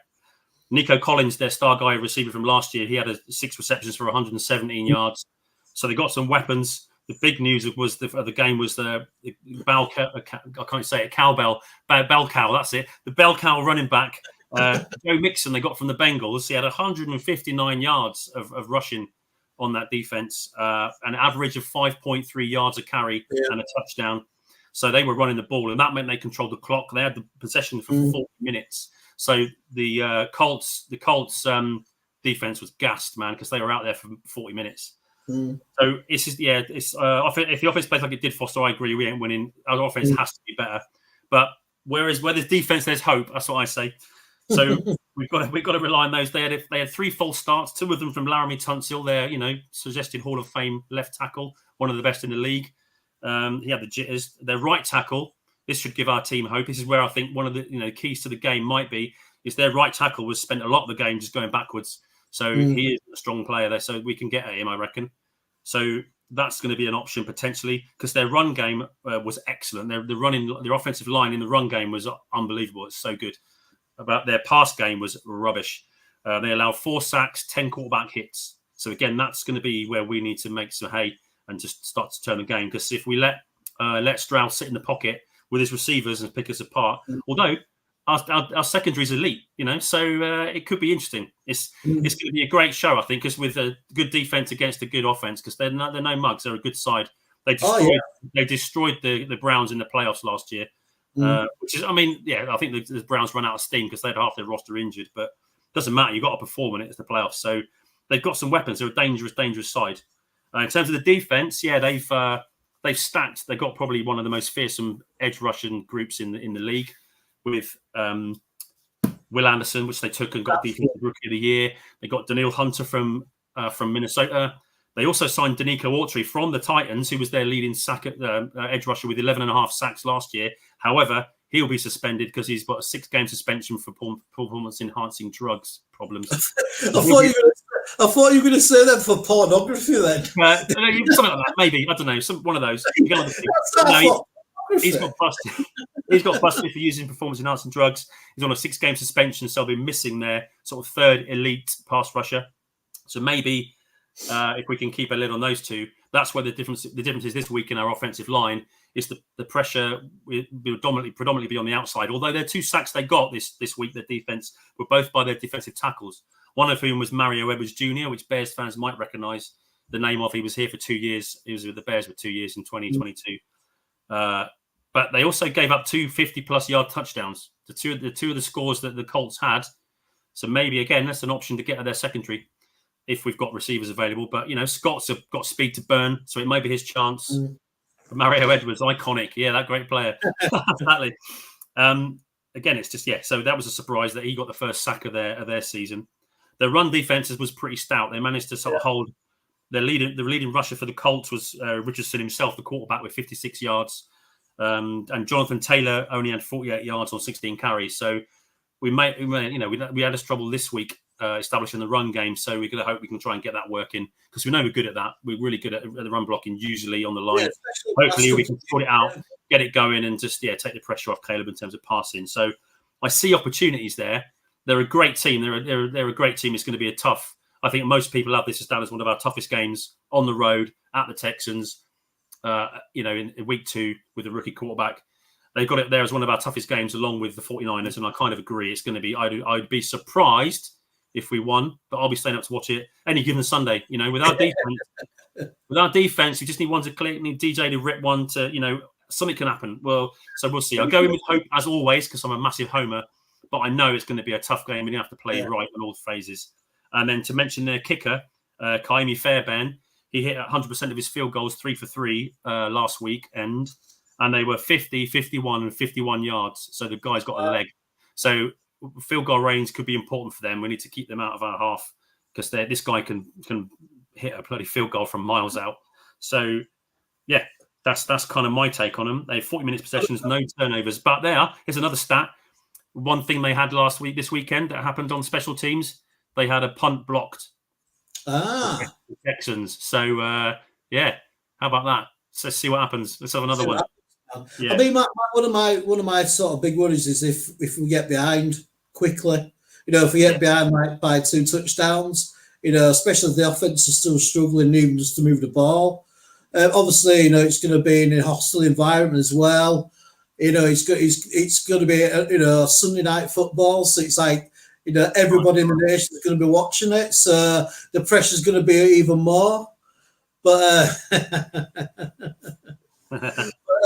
Speaker 2: Nico Collins, their star guy receiver from last year, he had 6 receptions for 117 yards. So they got some weapons. The big news of the game was the bell cow. I can't say it. Cowbell, bell cow. That's it. The bell cow running back, Joe Mixon. They got from the Bengals. He had 159 yards of rushing on that defense, an average of 5.3 yards a carry and a touchdown. So they were running the ball, and that meant they controlled the clock. They had the possession for 40 minutes. So the Colts defense was gassed, man, because they were out there for 40 minutes. So it's just, if the offense plays like it did Foster, I agree, we ain't winning. Our offense has to be better. But where there's defense, there's hope. That's what I say. So we've got to rely on those. They had 3 false starts, 2 of them from Laramie Tunsil, their suggested Hall of Fame left tackle, one of the best in the league. He had the jitters. Their right tackle. This should give our team hope. This is where I think one of the keys to the game might be is their right tackle was spent a lot of the game just going backwards. So he is a strong player there. So we can get at him, I reckon. So that's going to be an option potentially because their run game was excellent. Their offensive line in the run game was unbelievable. It's so good. But their pass game was rubbish. They allowed 4 sacks, 10 quarterback hits. So again, that's going to be where we need to make some hay and just start to turn the game. Because if we let Strauss sit in the pocket with his receivers and pick us apart, although our secondary is elite, so it could be interesting. It's going to be a great show, I think, because with a good defense against a good offense, because they're no mugs, they're a good side. They destroyed the Browns in the playoffs last year, which is, I think the Browns run out of steam because they had half their roster injured, but it doesn't matter. You've got to perform in it. It's the playoffs, so they've got some weapons. They're a dangerous side. In terms of the defense, they've stacked. They've got probably one of the most fearsome edge rushing groups in the league. With Will Anderson, which they took and got Defensive Rookie of the Year. They got Daniil Hunter from Minnesota. They also signed Danico Autry from the Titans, who was their leading edge rusher with 11.5 sacks last year. However, he'll be suspended because he's got a 6-game suspension for performance-enhancing drugs problems.
Speaker 1: I thought you were going to say that for pornography then.
Speaker 2: Something like that, maybe. I don't know. One of those. He's got busted. He's got busted for using performance-enhancing drugs. He's on a 6-game suspension, so he'll be missing their sort of 3rd elite pass rusher. So maybe if we can keep a lid on those 2, that's where the difference is this week in our offensive line is the pressure will predominantly be on the outside. Although their 2 sacks they got this week, their defense were both by their defensive tackles. One of whom was Mario Edwards Jr., which Bears fans might recognise the name of. He was here for 2 years. He was with the Bears for 2 years in 2022. But they also gave up 2 50-plus yard touchdowns. The two of the scores that the Colts had. So maybe, again, that's an option to get at their secondary if we've got receivers available. But, Scott's got speed to burn, so it may be his chance. Mario Edwards, iconic. Yeah, that great player. Exactly. Again, it's just, so that was a surprise that he got the first sack of their season. Their run defenses was pretty stout. They managed to sort of hold the leading rusher for the Colts was Richardson himself, the quarterback, with 56 yards. And Jonathan Taylor only had 48 yards on 16 carries. So we had a trouble this week establishing the run game. So we're going to hope we can try and get that working because we know we're good at that. We're really good at the run blocking usually on the line. Yeah, hopefully we can sort it out, get it going, and just take the pressure off Caleb in terms of passing. So I see opportunities there. They're a great team. They're a great team. It's going to be a tough. I think most people have this as one of our toughest games on the road at the Texans. In week 2 with a rookie quarterback. They've got it there as one of our toughest games along with the 49ers, and I kind of agree. It's going to be, I'd be surprised if we won, but I'll be staying up to watch it any given Sunday. With our defense, we just need one to click, need DJ to rip one to, something can happen. Well, so we'll see. I'll go in with hope as always because I'm a massive homer, but I know it's going to be a tough game. We're going to have to play right on all phases. And then to mention their kicker, Kaimi Fairbairn, he hit 100% of his field goals, 3 for 3 last week, and they were 50, 51, and 51 yards. So the guy's got a leg. So field goal range could be important for them. We need to keep them out of our half because this guy can hit a bloody field goal from miles out. So that's kind of my take on them. They have 40 minutes possessions, no turnovers. But here's another stat. One thing they had this weekend that happened on special teams, they had a punt blocked. The Texans. So, how about that? Let's see what happens. Let's have another one. Yeah.
Speaker 1: I mean, one of my sort of big worries is if we get behind quickly, if we get behind by 2 touchdowns, especially if the offense is still struggling even just to move the ball. Obviously, it's going to be in a hostile environment as well. It's going to be Sunday night football, so it's like everybody in the nation is going to be watching it, so the pressure's going to be even more. But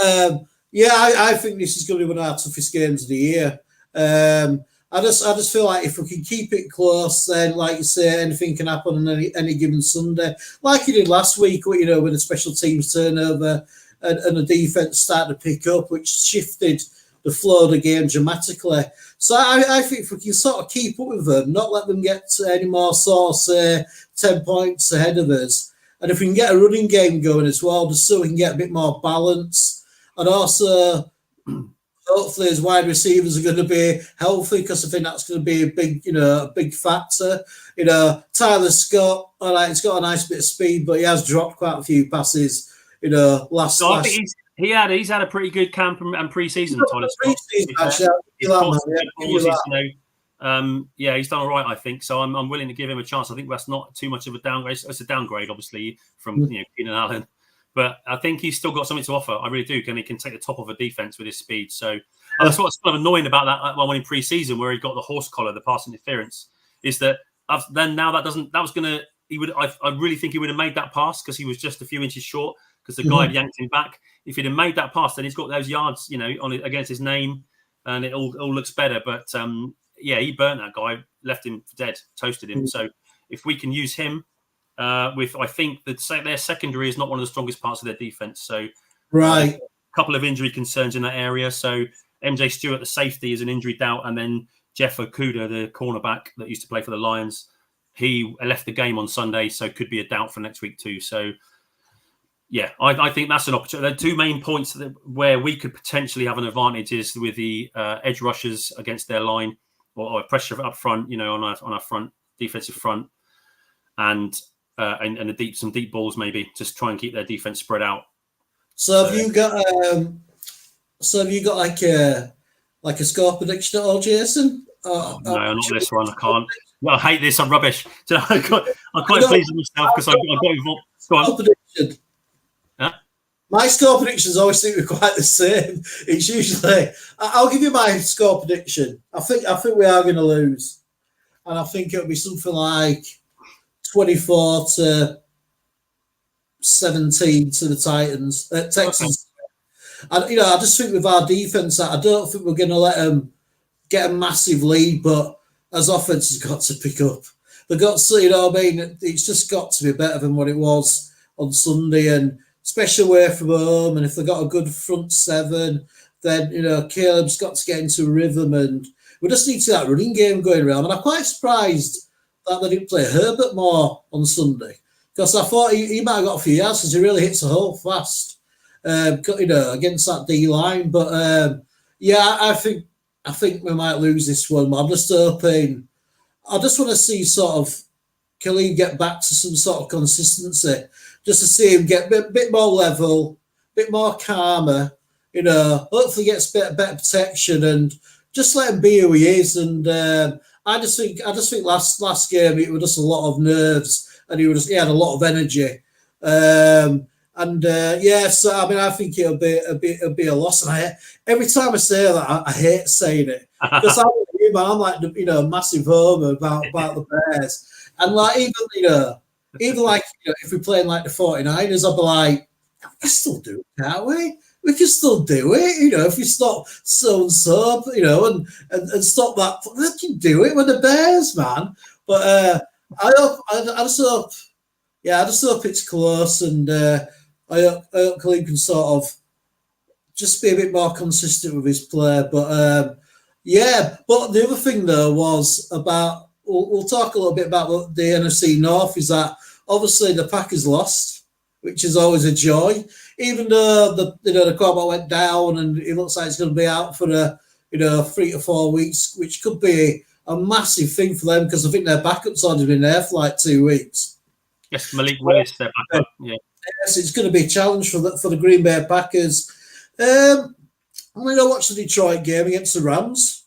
Speaker 1: I think this is going to be one of our toughest games of the year. I just feel like if we can keep it close, then, like you say, anything can happen on any given Sunday, like you did last week, with a special teams turnover and the defense started to pick up, which shifted the flow of the game dramatically. So I think if we can sort of keep up with them, not let them get any more sort of, say, 10 points ahead of us, and if we can get a running game going as well, just so we can get a bit more balance, and also hopefully his wide receivers are going to be healthy, because I think that's going to be a big factor. Tyler Scott, all right, he's got a nice bit of speed, but he has dropped quite a few passes.
Speaker 2: I think he's had a pretty good camp and pre-season. Tyler Scott. He's done all right, I think. So I'm willing to give him a chance. I think that's not too much of a downgrade. It's a downgrade, obviously, from Keenan Allen. But I think he's still got something to offer. I really do. And he can take the top of a defense with his speed. So that's what's kind of annoying about that one in pre-season, where he got the horse collar, the pass interference, is that I really think he would have made that pass, because he was just a few inches short, because the guy had yanked him back. If he'd have made that pass, then he's got those yards, on it against his name, and it all looks better. But he burnt that guy, left him for dead, toasted him. So if we can use him, I think that their secondary is not one of the strongest parts of their defense. So,
Speaker 1: right,
Speaker 2: a couple of injury concerns in that area. So, MJ Stewart, the safety, is an injury doubt, and then Jeff Okudah, the cornerback that used to play for the Lions, he left the game on Sunday, so could be a doubt for next week too. So, I think that's an opportunity. The two main points where we could potentially have an advantage is with the edge rushers against their line, or pressure up front, on our front defensive front, and some deep balls, maybe just try and keep their defense spread out.
Speaker 1: So have you got like a score prediction at all, Jason?
Speaker 2: No, not this one. I can't. I hate this. I'm rubbish. I'm quite pleased with myself because I got involved.
Speaker 1: Score prediction.
Speaker 2: Huh?
Speaker 1: My score predictions always seem to be quite the same. It's usually, I'll give you my score prediction. I think we are going to lose, and I think it'll be something like 24-17 to the Texans. And I just think with our defense, I don't think we're going to let them get a massive lead, but as offense has got to pick up. They've got to, it's just got to be better than what it was on Sunday, and especially away from home. And if they've got a good front seven, then Caleb's got to get into a rhythm, and we just need to see that running game going around. And I'm quite surprised that they didn't play Herbert more on Sunday, because I thought he might have got a few yards, because he really hits the hole fast, against that D line. But I think we might lose this one. I'm just hoping. I just want to see sort of Khalid get back to some sort of consistency, just to see him get a bit more level, a bit more calmer. Hopefully gets better protection, and just let him be who he is. And I just think last game it was just a lot of nerves, and he had a lot of energy. So I mean, I think it'll be a loss. And every time I say that, I hate saying it, because I'm like massive homer about the Bears, and like even if we're playing like the 49ers, I'll be like, we can still do it, can't we? We can still do it, if we stop so and so, and stop that. We can do it with the Bears, man. But I just hope it's close, and I hope Khalid can sort of just be a bit more consistent with his play. But but the other thing though was about, we'll talk a little bit about the NFC North, is that obviously the Packers lost, which is always a joy, even though the quarterback went down and it looks like it's going to be out for 3 to 4 weeks, which could be a massive thing for them, because I think their backup's already been there for like 2 weeks.
Speaker 2: Yes, Malik Willis, their backup. Yeah.
Speaker 1: Yes, it's going to be a challenge for the Green Bay Packers. I watched the Detroit game against the Rams.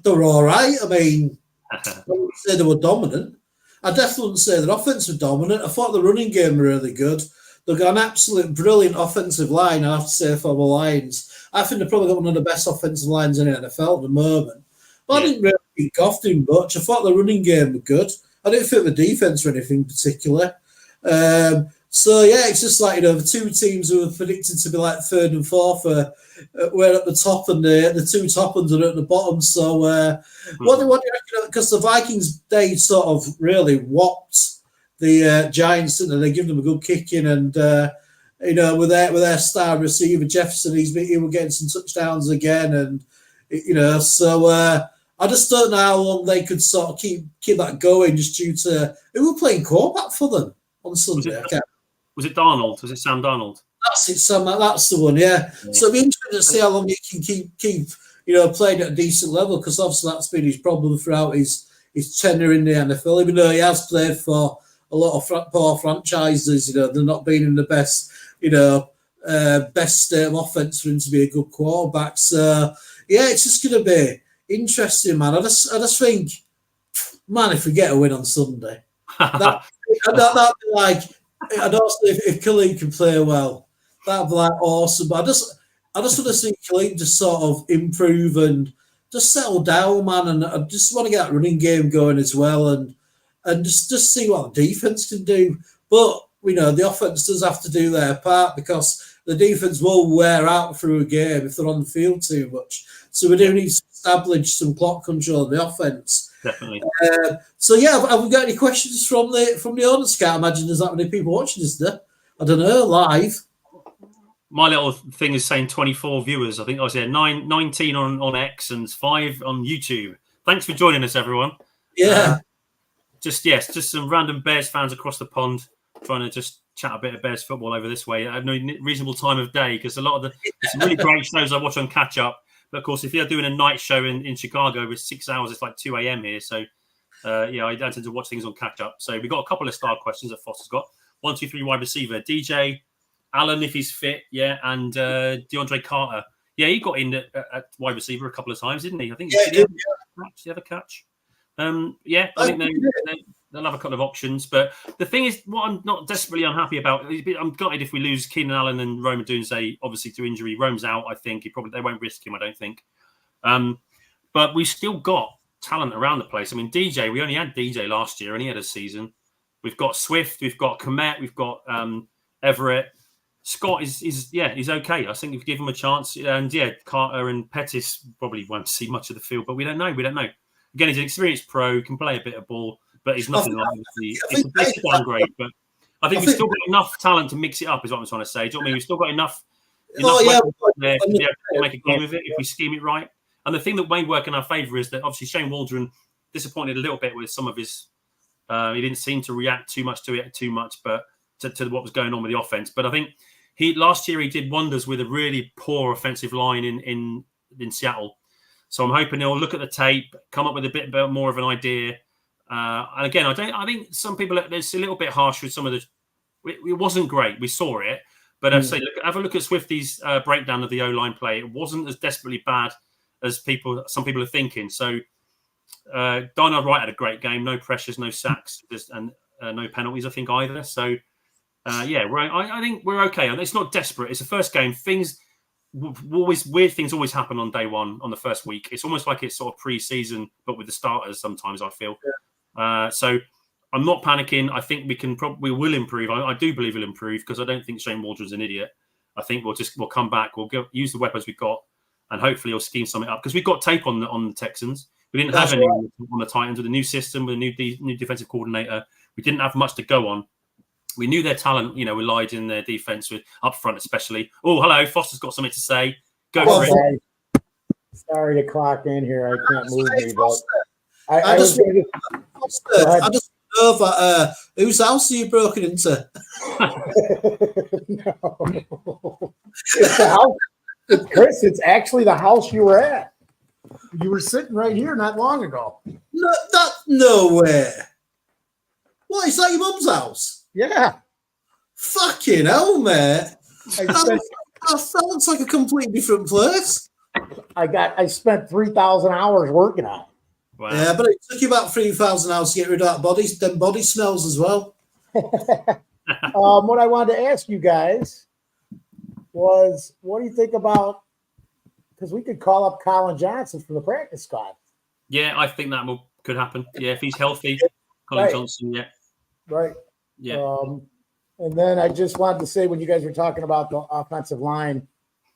Speaker 1: They were all right. I mean, I wouldn't say they were dominant. I definitely wouldn't say their offense was dominant. I thought the running game were really good. They've got an absolute brilliant offensive line, I have to say, for the Lions. I think they've probably got one of the best offensive lines in the NFL at the moment. But I didn't really think Goff did much. I thought the running game were good. I didn't think the defense or anything particular. It's just like, the two teams who were predicted to be like third and fourth were at the top, and the two top ones are at the bottom. So what do you reckon? Because the Vikings, they sort of really whopped the Giants, didn't they? They give them a good kicking, and with their star receiver Jefferson, he was getting some touchdowns again, and I just don't know how long they could sort of keep that going, just due to who were playing quarterback for them on Sunday.
Speaker 2: Was it Darnold? Was it Sam Darnold?
Speaker 1: That's it, Sam. That's the one, yeah. So it'll be interesting to see how long he can keep playing at a decent level, because obviously that's been his problem throughout his tenure in the NFL. Even though he has played for a lot of poor franchises, they're not being in the best, best state of offense for him to be a good quarterback. So yeah, it's just going to be interesting, man. I just think, man, if we get a win on Sunday, that'd be like. I don't know if Khalid can play well. That'd be like awesome. But I just want to see Khalid just sort of improve and just settle down, man. And I just want to get that running game going as well, and just see what the defense can do. But the offense does have to do their part, because the defense will wear out through a game if they're on the field too much. So we do need to establish some clock control of the offense.
Speaker 2: Definitely.
Speaker 1: Have we got any questions from the audience? Can't imagine there's that many people watching this there. I don't know, live.
Speaker 2: My little thing is saying 24 viewers. I think I was 19 on X and 5 on YouTube. Thanks for joining us, everyone.
Speaker 1: Yeah.
Speaker 2: Just some random Bears fans across the pond trying to just chat a bit of Bears football over this way at a reasonable time of day, because a lot of there's some really great shows I watch on Catch Up. But of course, if you're doing a night show in Chicago with 6 hours, it's like 2 a.m. here. So, I tend to watch things on Catch Up. So we've got a couple of star questions that Foster's got. 1, 2, 3 wide receiver. DJ, Allen, if he's fit, and DeAndre Carter. Yeah, he got in at wide receiver a couple of times, didn't he? I think he did have a catch. I think they'll have a couple of options. But the thing is, what I'm not desperately unhappy about, I'm gutted if we lose Keenan Allen and Rome Odunze, obviously to injury. Rome's out, I think. They won't risk him, I don't think. But we've still got talent around the place. I mean, DJ, we only had DJ last year and he had a season. We've got Swift, we've got Komet, we've got Everett. Scott is he's okay. I think if you give him a chance, and Carter and Pettis probably won't see much of the field, but we don't know. Again, he's an experienced pro, can play a bit of ball, but he's nothing like it's a downgrade. But I think we've still got enough talent to mix it up, is what I'm trying to say. Do you know what I mean? We've still got enough there to be able to make a game of it if we scheme it right. And the thing that may work in our favour is that obviously Shane Waldron disappointed a little bit with some of his. He didn't seem to react too much, but to what was going on with the offense. But I think last year he did wonders with a really poor offensive line in Seattle. So I'm hoping he'll look at the tape, come up with a bit more of an idea. And again, I think some people it's a little bit harsh with some of the. It wasn't great. We saw it, but I'd say have a look at Swifty's breakdown of the O-line play. It wasn't as desperately bad as some people are thinking. So Darnell Wright had a great game. No pressures, no sacks, and no penalties, I think, either. So I think we're okay. And it's not desperate. It's the first game. Weird things always happen on day one, on the first week. It's almost like it's sort of pre-season, but with the starters sometimes, I feel. Yeah. So I'm not panicking. I think we will improve. I do believe we'll improve, because I don't think Shane Waldron's an idiot. I think we'll come back. We'll use the weapons we've got, and hopefully he'll scheme something up, because we've got tape on the Texans. We didn't have any on the Titans with the new system, with a new defensive coordinator. We didn't have much to go on. We knew their talent, relied in their defense, up front especially. Oh, hello. Foster's got something to say. Go for it.
Speaker 3: Sorry to clock in here. I can't move me, but
Speaker 1: I just know that whose house are you broken into?
Speaker 3: No. It's the house. Chris, it's actually the house you were at. You were sitting right here not long ago.
Speaker 1: No way. What, is that your mum's house?
Speaker 3: Yeah.
Speaker 1: Fucking hell, mate. That looks like a completely different place.
Speaker 3: I spent 3,000 hours working on it.
Speaker 2: Wow.
Speaker 1: Yeah, but it took you about 3,000 hours to get rid of that body smells as well.
Speaker 3: What I wanted to ask you guys was, what do you think about, because we could call up Colin Johnson from the practice squad.
Speaker 2: Yeah, I think that could happen. Yeah, if he's healthy, Colin
Speaker 3: Right.
Speaker 2: Johnson, yeah.
Speaker 3: Right.
Speaker 2: Yeah.
Speaker 3: And then I just wanted to say, when you guys were talking about the offensive line,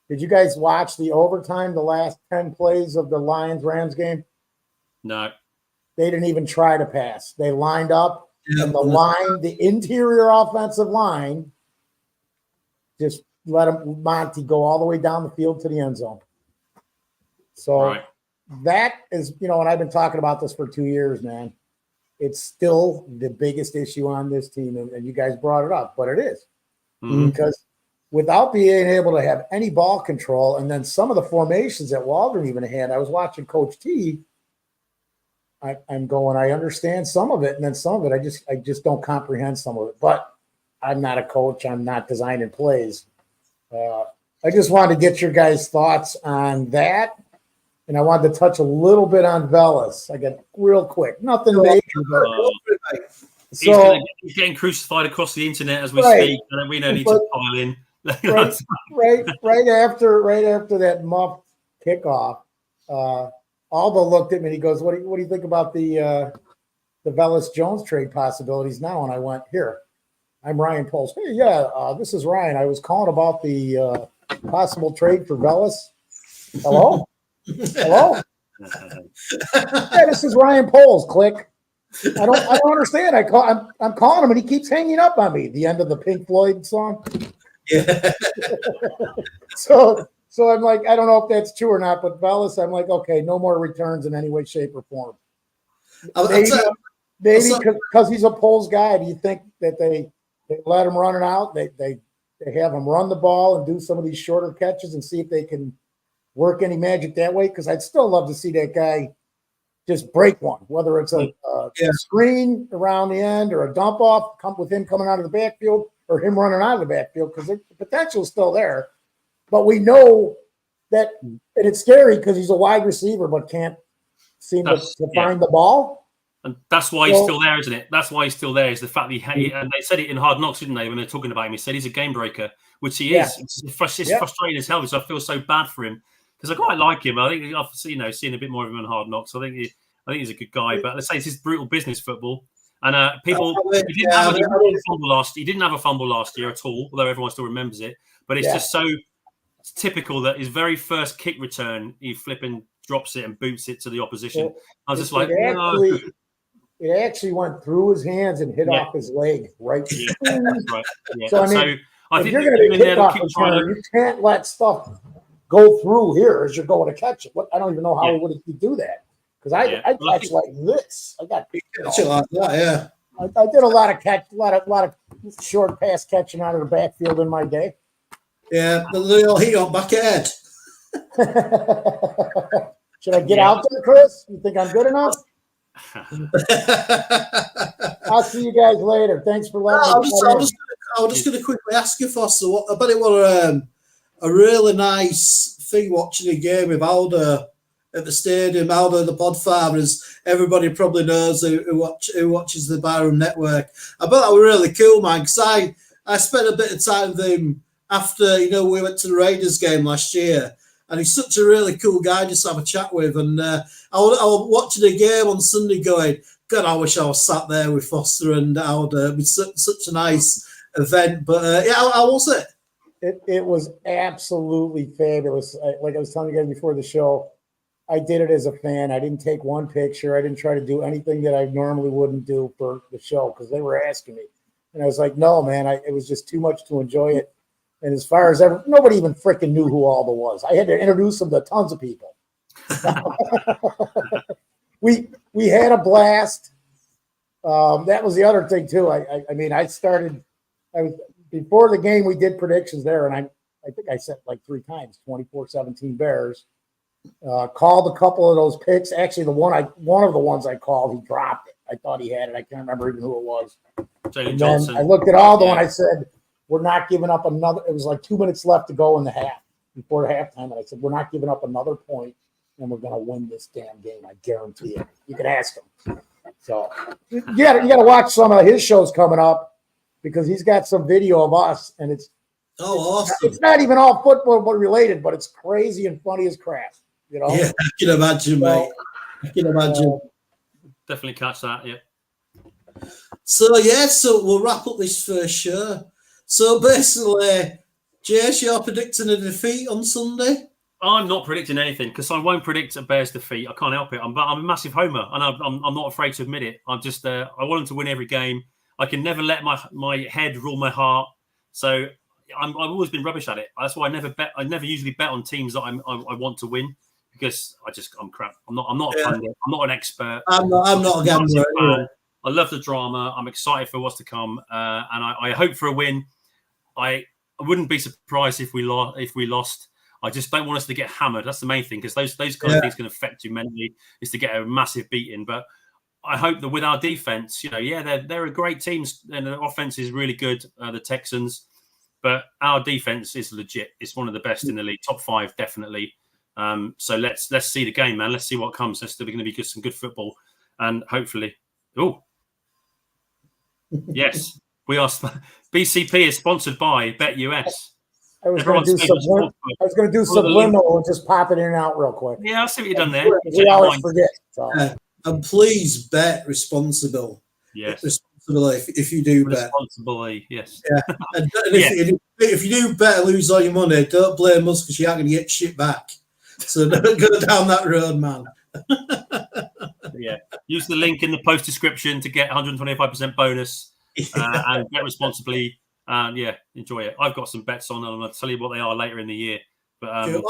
Speaker 3: did you guys watch the overtime, the last 10 plays of the Lions-Rams game?
Speaker 2: No.
Speaker 3: They didn't even try to pass. They lined up, and the interior offensive line, just let Monty go all the way down the field to the end zone. So that is, and I've been talking about this for 2 years, man. It's still the biggest issue on this team, and you guys brought it up, but it is. Because without being able to have any ball control, and then some of the formations that Waldron even had, I was watching Coach T. I'm going, I understand some of it, and then some of it, I just don't comprehend some of it. But I'm not a coach. I'm not designing plays. I just wanted to get your guys' thoughts on that. And I wanted to touch a little bit on Velus. I got real quick. Nothing major.
Speaker 2: He's getting crucified across the internet as we speak, and we don't need to pile in.
Speaker 3: right after that muff kickoff, Aldo looked at me and he goes, "What do you think about the Velus Jones trade possibilities now?" And I went, "Here, I'm Ryan Poles. Hey, this is Ryan. I was calling about the possible trade for Velus. Hello." Hello? Yeah, this is Ryan Poles. Click. I don't understand. I'm calling him and he keeps hanging up on me. The end of the Pink Floyd song.
Speaker 1: Yeah.
Speaker 3: So I'm like, I don't know if that's true or not, but Velus, I'm like, okay, no more returns in any way, shape, or form. Maybe because he's a Poles guy. Do you think that they let him run it out? They have him run the ball and do some of these shorter catches and see if they can work any magic that way? Because I'd still love to see that guy just break one, whether it's a screen around the end or a dump off, with him coming out of the backfield or him running out of the backfield, because the potential is still there. But we know that, and it's scary because he's a wide receiver but can't seem to find the ball.
Speaker 2: And that's why he's still there, isn't it? That's why he's still there, is the fact that and they said it in Hard Knocks, didn't they, when they're talking about him? He said he's a game breaker, which he is. It's frustrating as hell, because I feel so bad for him. Because I quite like him. I think I've seen a bit more of him in Hard Knocks. I think he's a good guy. But let's say it's his brutal business football. And he didn't have a fumble last year at all, although everyone still remembers it. But it's just so typical that his very first kick return, he flipping drops it and boots it to the opposition. I was just like, no.
Speaker 3: It actually went through his hands and hit off his leg. Right.
Speaker 2: Yeah, that's right. Yeah.
Speaker 3: So I think
Speaker 2: you're
Speaker 3: going to be kickoff return, you can't let stuff go through here as you're going to catch it. I don't even know how he do that, because I catch like this. I got
Speaker 1: catch it like that. Yeah,
Speaker 3: I did a lot of short pass catching out of the backfield in my day.
Speaker 1: Yeah, the little heat on back ahead.
Speaker 3: Should I get out there, Chris? You think I'm good enough? I'll see you guys later. Thanks for letting me.
Speaker 1: I was just going to quickly ask you, Foster. I bet it was a really nice thing watching a game with Aldo at the stadium. Aldo, the Podfather, as everybody probably knows who watches the Byram Network. I bet that was really cool, man, because I spent a bit of time with him after, we went to the Raiders game last year, and he's such a really cool guy just to have a chat with. And I was watching a game on Sunday going, God, I wish I was sat there with Foster and Aldo. It was such a nice event. But how was it?
Speaker 3: It was absolutely fabulous. Like I was telling you guys before the show, I did it as a fan. I didn't take one picture. I didn't try to do anything that I normally wouldn't do for the show, because they were asking me. And I was like, no, man, it was just too much to enjoy it. And as far as nobody even freaking knew who Aldo was. I had to introduce him to tons of people. We had a blast. That was the other thing too. I was before the game, we did predictions there, and I think I said like 3 times 24-17 Bears. Called a couple of those picks. Actually, one of the ones I called, he dropped it. I thought he had it. I can't remember even who it was.
Speaker 2: Jalen Johnson.
Speaker 3: I looked at Aldo and I said, we're not giving up another. It was like 2 minutes left to go in the half before halftime. And I said, we're not giving up another point and we're going to win this damn game. I guarantee it. You can ask him. So you got to watch some of his shows coming up because he's got some video of us and
Speaker 1: awesome.
Speaker 3: It's not even all football related, but it's crazy and funny as crap. You know?
Speaker 1: Yeah, I can imagine, mate. I can imagine.
Speaker 2: Definitely catch that, yeah.
Speaker 1: So we'll wrap up this first show. So basically, Jace, you're predicting a defeat on Sunday?
Speaker 2: I'm not predicting anything because I won't predict a Bears defeat. I can't help it. I'm a massive homer, and I'm not afraid to admit it. I'm just I want them to win every game. I can never let my head rule my heart. So I've always been rubbish at it. That's why I never bet. I never usually bet on teams that I want to win because I'm crap. I'm not a pundit. I'm not an expert.
Speaker 1: I'm not a gambler. Anyway.
Speaker 2: I love the drama. I'm excited for what's to come, and I hope for a win. I wouldn't be surprised if we lost. I just don't want us to get hammered. That's the main thing because those kind of things can affect you mentally. Is to get a massive beating. But I hope that with our defense, they're a great team and the offense is really good. The Texans, but our defense is legit. It's one of the best in the league, top 5 definitely. So let's see the game, man. Let's see what comes. There's still going to be some good football, and hopefully, yes, we are. BCP is sponsored by BetUS.
Speaker 3: I was going to do subliminal and just pop it in and out real quick.
Speaker 2: Yeah, I see what you've done there.
Speaker 3: We always forget. So.
Speaker 1: And please bet responsible.
Speaker 2: Yes.
Speaker 1: Responsibly if you do bet.
Speaker 2: Responsibly, yes.
Speaker 1: Yeah. And if you do bet and lose all your money, don't blame us because you aren't going to get shit back. So don't go down that road, man.
Speaker 2: Yeah. Use the link in the post description to get 125% bonus and bet responsibly. Enjoy it. I've got some bets on, and I'll tell you what they are later in the year. But
Speaker 1: cool.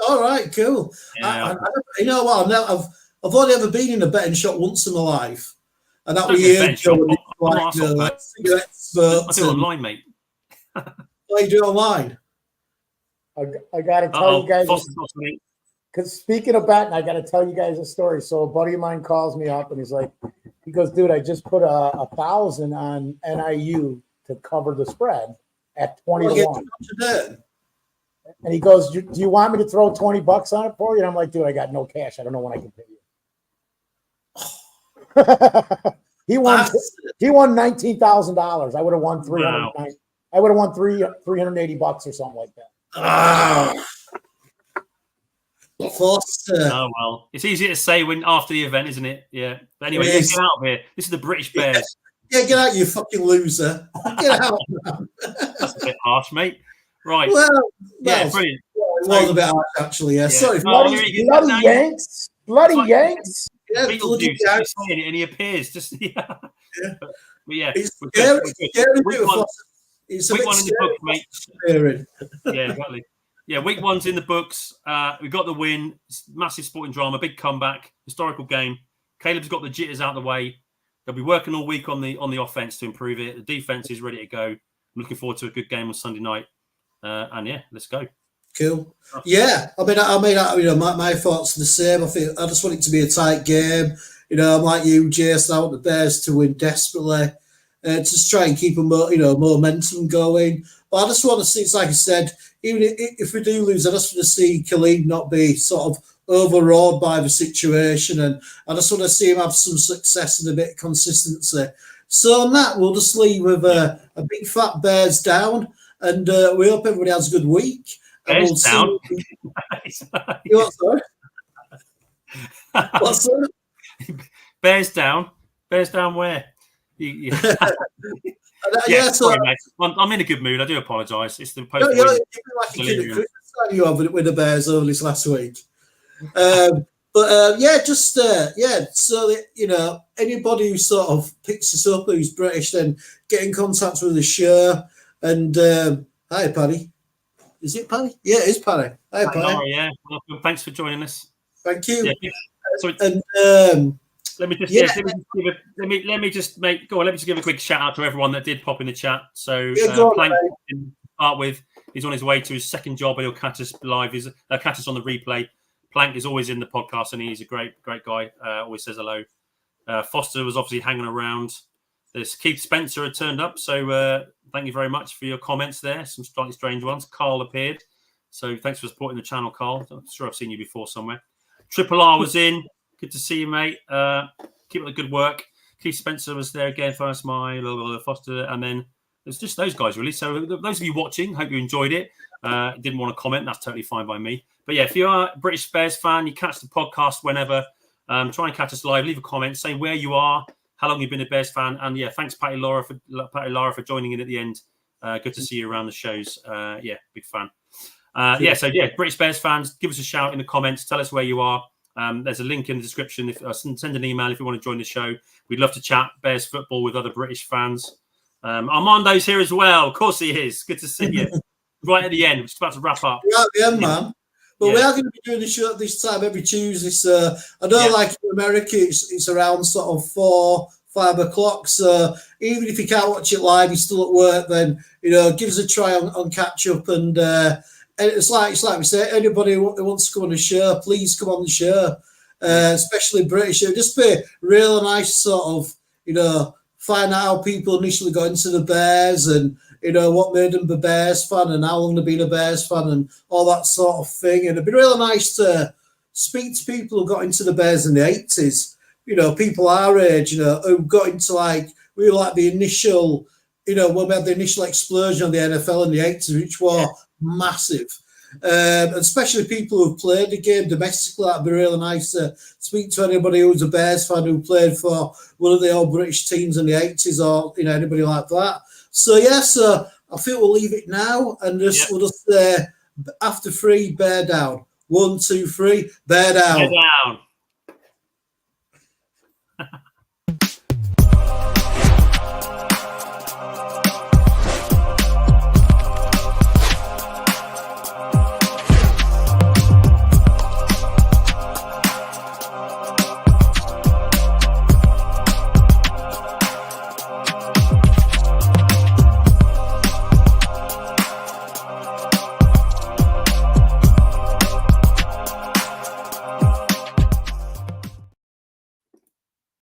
Speaker 1: All right, cool.
Speaker 2: Yeah.
Speaker 1: You know what? I've only ever been in a betting shop once in my life, and that was
Speaker 2: years ago.
Speaker 1: I
Speaker 2: do online, mate.
Speaker 1: What you do online?
Speaker 3: I got to tell you guys. Because speaking of betting, I got to tell you guys a story. So a buddy of mine calls me up and he goes, dude, I just put 1,000 on NIU to cover the spread at 20-1. And he goes, do you want me to throw $20 on it for you? And I'm like, dude, I got no cash. I don't know when I can pay you. He won $19,000. I would have won $300. Wow. I would have won $380 or something like that.
Speaker 1: Foster.
Speaker 2: Oh well, it's easy to say when after the event, isn't it? Yeah. But anyway, get out of here. This is the British Bears.
Speaker 1: Yeah, get out, you fucking loser. Get out.
Speaker 2: That's a bit harsh, mate. Right.
Speaker 1: Well,
Speaker 2: brilliant.
Speaker 1: It was a bit harsh, actually. Yeah. Sorry.
Speaker 3: Bloody Yanks. Bloody Yanks.
Speaker 2: Yeah, bloody Yanks. And he appears just. Yeah. But yeah.
Speaker 1: It's scary.
Speaker 2: Week one in the book, mate. Yeah, exactly. Yeah, week 1's in the books. We got the win. Massive sporting drama, big comeback, historical game. Caleb's got the jitters out of the way. They'll be working all week on the offense to improve it. The defense is ready to go. I'm looking forward to a good game on Sunday night. Let's go.
Speaker 1: Cool. Yeah, I mean, my thoughts are the same. I just want it to be a tight game. I'm like you, Jason. I want the Bears to win desperately. Just try and keep momentum going. But I just want to see, it's like I said, even if we do lose, I just want to see Khalid not be sort of overawed by the situation, and I just want to see him have some success and a bit of consistency. So on that, we'll just leave with a big fat Bears down, and we hope everybody has a good week.
Speaker 2: Bears we'll down.
Speaker 1: What's that?
Speaker 2: Bears down. Bears down where? Sorry, mate. I'm in a good mood. I do apologise. It's the post.
Speaker 1: You have with the Bears over this last week. So anybody who sort of picks us up who's British, then get in contact with the show. And hi, Paddy. Is it Paddy? Yeah, it is Paddy. Hi, Paddy.
Speaker 2: Yeah. Welcome. Thanks for joining us.
Speaker 1: Thank you.
Speaker 2: Yeah. Let me just give a quick shout out to everyone that did pop in the chat. So Plank to start with, he's on his way to his second job, and he'll catch us live. Catch us on the replay. Plank is always in the podcast, and he's a great guy. Always says hello. Foster was obviously hanging around. There's Keith Spencer had turned up, so Thank you very much for your comments there. Some slightly strange ones. Carl appeared. So thanks for supporting the channel, Carl. I'm sure I've seen you before somewhere. Triple R was in. Good to see you, mate. Keep up the good work. Keith Spencer was there again. First Mile, Foster. And then it's just those guys, really. So those of you watching, hope you enjoyed it. Didn't want to comment. That's totally fine by me. But yeah, if you are a British Bears fan, you catch the podcast whenever. Try and catch us live. Leave a comment. Say where you are, how long you've been a Bears fan. And yeah, thanks, Patty Lara, for joining in at the end. Good to see you around the shows. Yeah, big fan. So British Bears fans, give us a shout in the comments. Tell us where you are. There's a link in the description. Send an email if you want to join the show. We'd love to chat Bears football with other British fans. Armando's here as well. Of course he is. Good to see you. Right at the end. We're just about to wrap up.
Speaker 1: Right at the end, man. But we are going to be doing the show at this time every Tuesday. So I know, like in America, it's around sort of 4, 5 o'clock. So even if you can't watch it live, you're still at work, then give us a try on catch up. And it's like we say, anybody who wants to come on the show, please come on the show. Especially British. It'll just be real nice, sort of find out how people initially got into the Bears and what made them a Bears fan and how long they've been a Bears fan and all that sort of thing. And it'd be really nice to speak to people who got into the Bears in the 80s, people our age, who got into the initial, when we had the initial explosion of the NFL in the 80s, which was massive. And especially people who've played the game domestically, that'd be really nice to speak to anybody who's a Bears fan who played for one of the old British teams in the 80s or, anybody like that. So, so I think we'll leave it now and we'll just after 3, bear down. 1, 2, 3, bear down.
Speaker 2: Bear down.